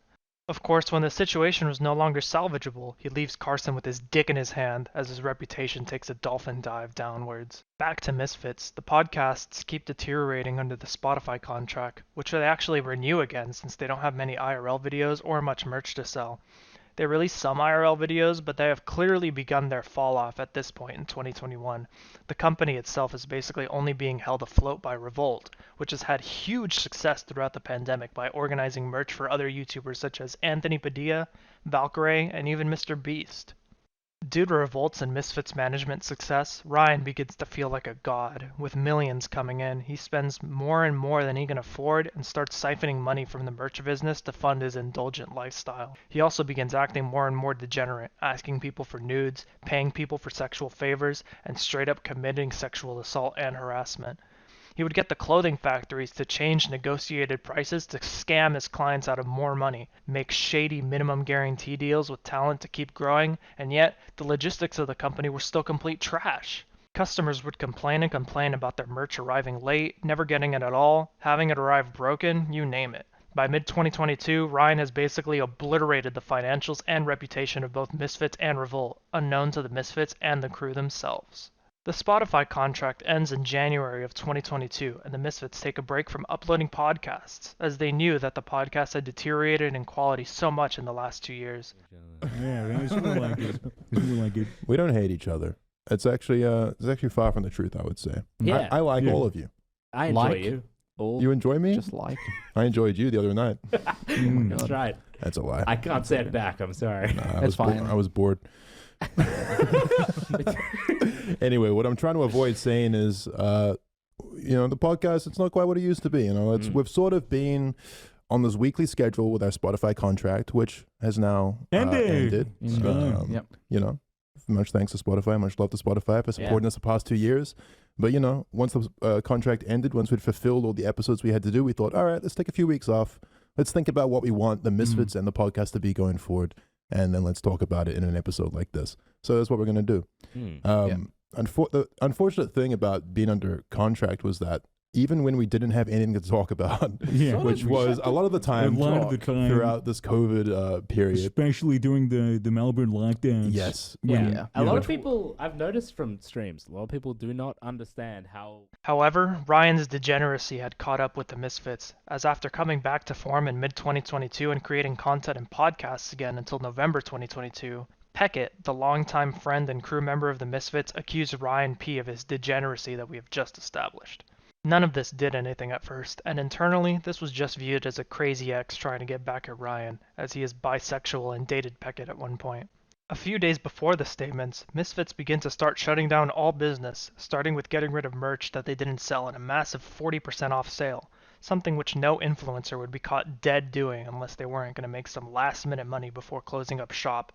Of course, when the situation was no longer salvageable, he leaves Carson with his dick in his hand as his reputation takes a dolphin dive downwards. Back to Misfits, the podcasts keep deteriorating under the Spotify contract, which they actually renew again since they don't have many IRL videos or much merch to sell. They release some IRL videos, but they have clearly begun their fall off at this point in 2021. The company itself is basically only being held afloat by Revolt, which has had huge success throughout the pandemic by organizing merch for other YouTubers such as Anthony Padilla, Valkyrie, and even Mr. Beast. Due to Revolt's and Misfits management success, Ryan begins to feel like a god. With millions coming in, he spends more and more than he can afford and starts siphoning money from the merch business to fund his indulgent lifestyle. He also begins acting more and more degenerate, asking people for nudes, paying people for sexual favors, and straight up committing sexual assault and harassment. He would get the clothing factories to change negotiated prices to scam his clients out of more money, make shady minimum guarantee deals with talent to keep growing, and yet the logistics of the company were still complete trash. Customers would complain and complain about their merch arriving late, never getting it at all, having it arrive broken, you name it. By mid-2022, Ryan has basically obliterated the financials and reputation of both Misfits and Revolt, unknown to the Misfits and the crew themselves. The Spotify contract ends in January of 2022, and the Misfits take a break from uploading podcasts, as they knew that the podcast had deteriorated in quality so much in the last 2 years. Yeah, it's more like it. It's more like it. We don't hate each other. It's actually far from the truth, I would say. Yeah. I like all of you. I enjoy Like? you. You enjoy me? Just like. I enjoyed you the other night. That's right. That's a lie. I can't say it back. I'm sorry. That's fine. I was bored. Anyway, what I'm trying to avoid saying is, the podcast, it's not quite what it used to be. We've sort of been on this weekly schedule with our Spotify contract, which has now ended. Yep. Much thanks to Spotify. Much love to Spotify for supporting us the past 2 years. But, once the contract ended, once we'd fulfilled all the episodes we had to do, we thought, all right, let's take a few weeks off. Let's think about what we want the Misfits and the podcast to be going forward. And then let's talk about it in an episode like this. So that's what we're going to do. The unfortunate thing about being under contract was that even when we didn't have anything to talk about, which was a lot of the time throughout this COVID period. Especially during the Melbourne lockdowns. Yes. A lot of people, I've noticed from streams, a lot of people do not understand how... However, Ryan's degeneracy had caught up with the Misfits, as after coming back to form in mid-2022 and creating content and podcasts again until November 2022, Peckett, the longtime friend and crew member of the Misfits, accused Ryan P. of his degeneracy that we have just established. None of this did anything at first, and internally, this was just viewed as a crazy ex trying to get back at Ryan, as he is bisexual and dated Peckett at one point. A few days before the statements, Misfits begin to start shutting down all business, starting with getting rid of merch that they didn't sell at a massive 40% off sale, something which no influencer would be caught dead doing unless they weren't going to make some last-minute money before closing up shop.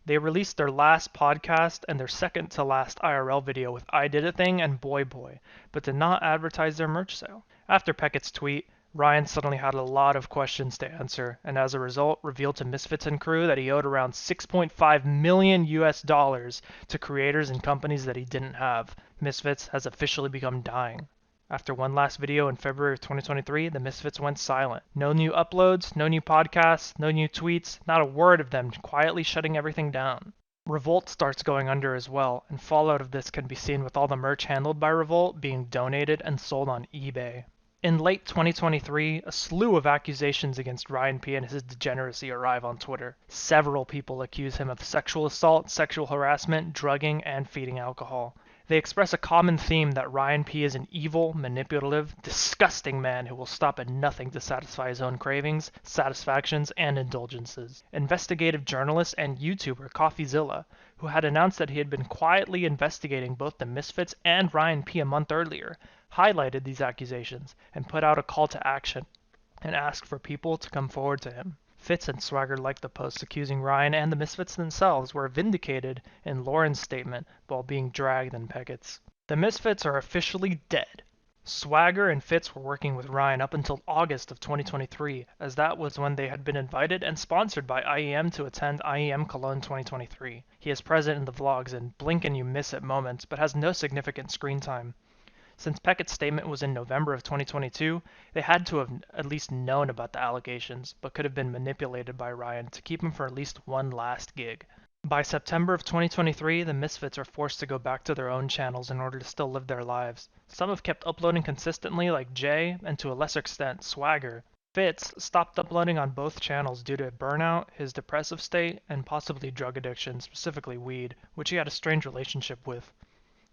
They released their last podcast and their second to last IRL video with I Did a Thing and Boy Boy, but did not advertise their merch sale. After Peckett's tweet, Ryan suddenly had a lot of questions to answer, and as a result revealed to Misfits and crew that he owed around $6.5 million to creators and companies that he didn't have. Misfits has officially become dying. After one last video in February of 2023, the Misfits went silent. No new uploads, no new podcasts, no new tweets, not a word of them quietly shutting everything down. Revolt starts going under as well, and fallout of this can be seen with all the merch handled by Revolt being donated and sold on eBay. In late 2023, a slew of accusations against Ryan P. and his degeneracy arrive on Twitter. Several people accuse him of sexual assault, sexual harassment, drugging, and feeding alcohol. They express a common theme that Ryan P. is an evil, manipulative, disgusting man who will stop at nothing to satisfy his own cravings, satisfactions, and indulgences. Investigative journalist and YouTuber CoffeeZilla, who had announced that he had been quietly investigating both the Misfits and Ryan P. a month earlier, highlighted these accusations and put out a call to action and asked for people to come forward to him. Fitz and Swagger liked the posts accusing Ryan and the Misfits themselves were vindicated in Lauren's statement while being dragged in Peckett's. The Misfits are officially dead. Swagger and Fitz were working with Ryan up until August of 2023, as that was when they had been invited and sponsored by IEM to attend IEM Cologne 2023. He is present in the vlogs and blink and you miss it moments, but has no significant screen time. Since Peckett's statement was in November of 2022, they had to have at least known about the allegations, but could have been manipulated by Ryan to keep him for at least one last gig. By September of 2023, the Misfits are forced to go back to their own channels in order to still live their lives. Some have kept uploading consistently, like Jay, and to a lesser extent, Swagger. Fitz stopped uploading on both channels due to burnout, his depressive state, and possibly drug addiction, specifically weed, which he had a strange relationship with.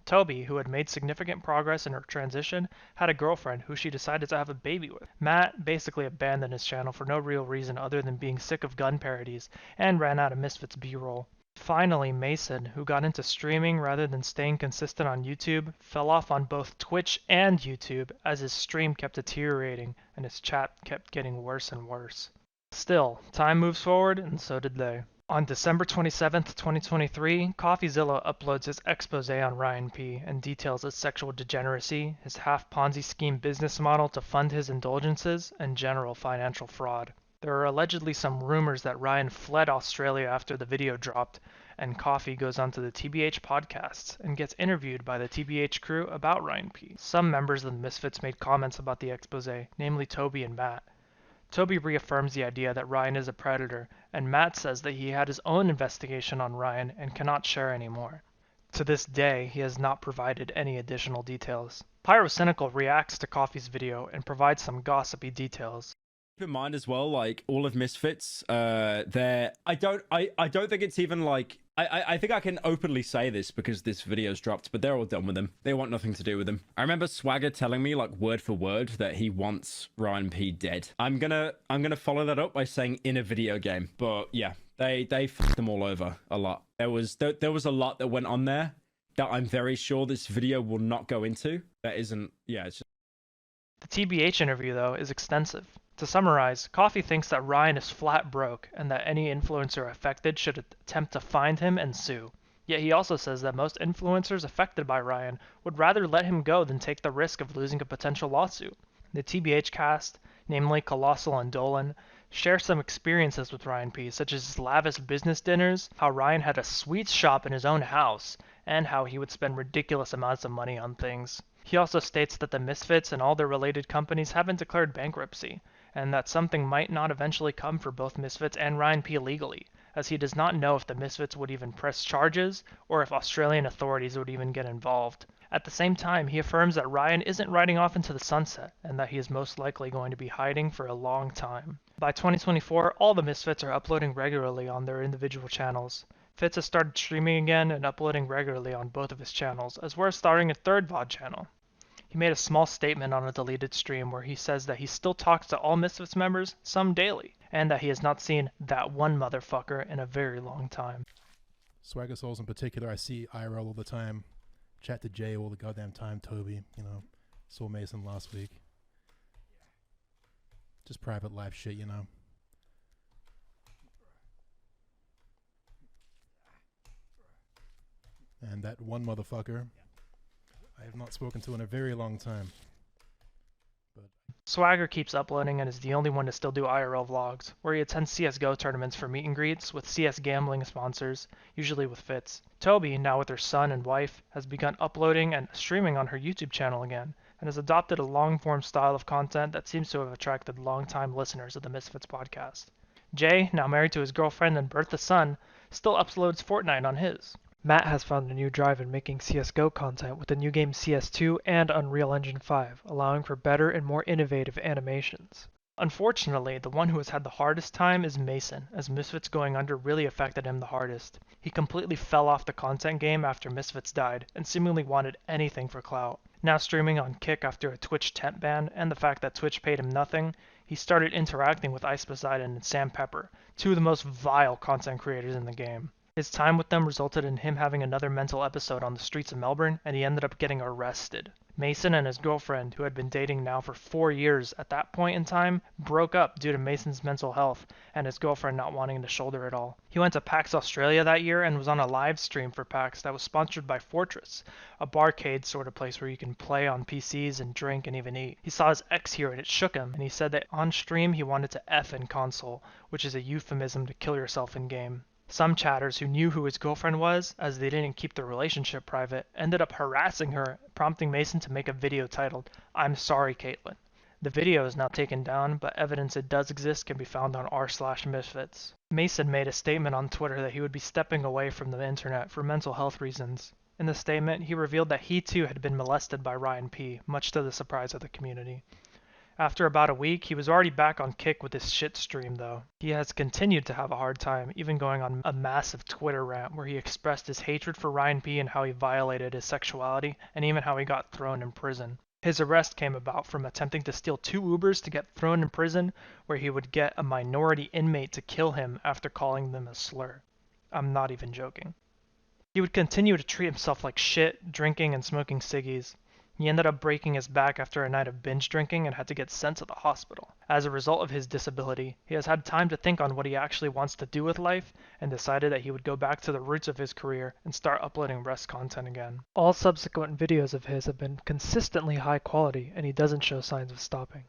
Toby, who had made significant progress in her transition, had a girlfriend who she decided to have a baby with. Matt basically abandoned his channel for no real reason other than being sick of gun parodies and ran out of Misfits B-roll. Finally, Mason, who got into streaming rather than staying consistent on YouTube, fell off on both Twitch and YouTube as his stream kept deteriorating and his chat kept getting worse and worse. Still, time moves forward and so did they. On December 27, 2023, CoffeeZilla uploads his expose on Ryan P. and details his sexual degeneracy, his half Ponzi scheme business model to fund his indulgences, and general financial fraud. There are allegedly some rumors that Ryan fled Australia after the video dropped, and Coffee goes onto the TBH podcasts and gets interviewed by the TBH crew about Ryan P. Some members of the Misfits made comments about the expose, namely Toby and Matt. Toby reaffirms the idea that Ryan is a predator, and Matt says that he had his own investigation on Ryan and cannot share any more. To this day, he has not provided any additional details. Pyrocynical reacts to Coffee's video and provides some gossipy details. Keep in mind as well, like all of Misfits, they're I don't think it's even like I think I can openly say this because this video's dropped, but they're all done with him. They want nothing to do with him. I remember Swagger telling me like word for word that he wants Ryan P dead. I'm gonna follow that up by saying in a video game. But yeah, they fucked them all over a lot. There was a lot that went on there that I'm very sure this video will not go into. That isn't, yeah, it's just... The TBH interview, though, is extensive. To summarize, Coffee thinks that Ryan is flat broke and that any influencer affected should attempt to find him and sue. Yet he also says that most influencers affected by Ryan would rather let him go than take the risk of losing a potential lawsuit. The TBH cast, namely Colossal and Dolan, share some experiences with Ryan P, such as his lavish business dinners, how Ryan had a sweets shop in his own house, and how he would spend ridiculous amounts of money on things. He also states that the Misfits and all their related companies haven't declared bankruptcy, and that something might not eventually come for both Misfits and Ryan P legally, as he does not know if the Misfits would even press charges or if Australian authorities would even get involved. At the same time, he affirms that Ryan isn't riding off into the sunset, and that he is most likely going to be hiding for a long time. By 2024, all the Misfits are uploading regularly on their individual channels. Fitz has started streaming again and uploading regularly on both of his channels, as well as starting a third VOD channel. He made a small statement on a deleted stream where he says that he still talks to all Misfits members, some daily, and that he has not seen that one motherfucker in a very long time. Swagger Souls in particular, I see IRL all the time. Chat to Jay all the goddamn time, Toby, you know. Saw Mason last week. Just private life shit, you know. And that one motherfucker I have not spoken to in a very long time. Swagger keeps uploading and is the only one to still do IRL vlogs, where he attends CSGO tournaments for meet and greets with CS gambling sponsors, usually with Fitz. Toby, now with her son and wife, has begun uploading and streaming on her YouTube channel again, and has adopted a long-form style of content that seems to have attracted long-time listeners of the Misfits podcast. Jay, now married to his girlfriend and birthed a son, still uploads Fortnite on his. Matt has found a new drive in making CSGO content with the new game CS2 and Unreal Engine 5, allowing for better and more innovative animations. Unfortunately, the one who has had the hardest time is Mason, as Misfits going under really affected him the hardest. He completely fell off the content game after Misfits died, and seemingly wanted anything for clout. Now streaming on Kick after a Twitch temp ban, and the fact that Twitch paid him nothing, he started interacting with Ice Poseidon and Sam Pepper, two of the most vile content creators in the game. His time with them resulted in him having another mental episode on the streets of Melbourne, and he ended up getting arrested. Mason and his girlfriend, who had been dating now for 4 years at that point in time, broke up due to Mason's mental health and his girlfriend not wanting to shoulder it all. He went to PAX Australia that year and was on a live stream for PAX that was sponsored by Fortress, a barcade sort of place where you can play on PCs and drink and even eat. He saw his ex here and it shook him, and he said that on stream he wanted to F in console, which is a euphemism to kill yourself in game. Some chatters who knew who his girlfriend was, as they didn't keep their relationship private, ended up harassing her, prompting Mason to make a video titled, "I'm sorry, Caitlin." The video is now taken down, but evidence it does exist can be found on r/Misfits. Mason made a statement on Twitter that he would be stepping away from the internet for mental health reasons. In the statement, he revealed that he too had been molested by Ryan P., much to the surprise of the community. After about a week, he was already back on Kick with his shit stream though. He has continued to have a hard time, even going on a massive Twitter rant where he expressed his hatred for Ryan P and how he violated his sexuality, and even how he got thrown in prison. His arrest came about from attempting to steal 2 Ubers to get thrown in prison, where he would get a minority inmate to kill him after calling them a slur. I'm not even joking. He would continue to treat himself like shit, drinking and smoking ciggies. He ended up breaking his back after a night of binge drinking and had to get sent to the hospital. As a result of his disability, he has had time to think on what he actually wants to do with life and decided that he would go back to the roots of his career and start uploading rest content again. All subsequent videos of his have been consistently high quality, and he doesn't show signs of stopping.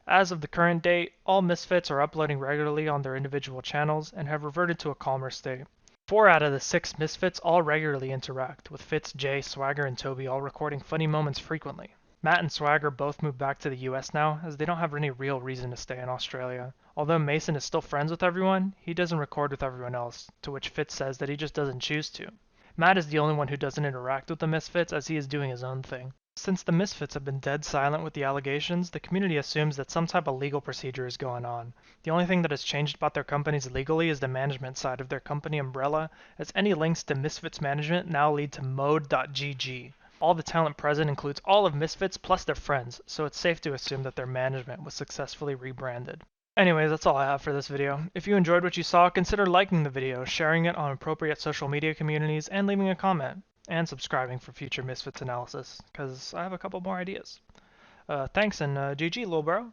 As of the current date, all Misfits are uploading regularly on their individual channels and have reverted to a calmer state. 4 out of the 6 Misfits all regularly interact, with Fitz, Jay, Swagger, and Toby all recording funny moments frequently. Matt and Swagger both moved back to the US now, as they don't have any real reason to stay in Australia. Although Mason is still friends with everyone, he doesn't record with everyone else, to which Fitz says that he just doesn't choose to. Matt is the only one who doesn't interact with the Misfits, as he is doing his own thing. Since the Misfits have been dead silent with the allegations, the community assumes that some type of legal procedure is going on. The only thing that has changed about their companies legally is the management side of their company umbrella, as any links to Misfits management now lead to mode.gg. All the talent present includes all of Misfits plus their friends, so it's safe to assume that their management was successfully rebranded. Anyways, that's all I have for this video. If you enjoyed what you saw, consider liking the video, sharing it on appropriate social media communities, and leaving a comment. And subscribing for future Misfits analysis, because I have a couple more ideas. Thanks, and GG, lil bro.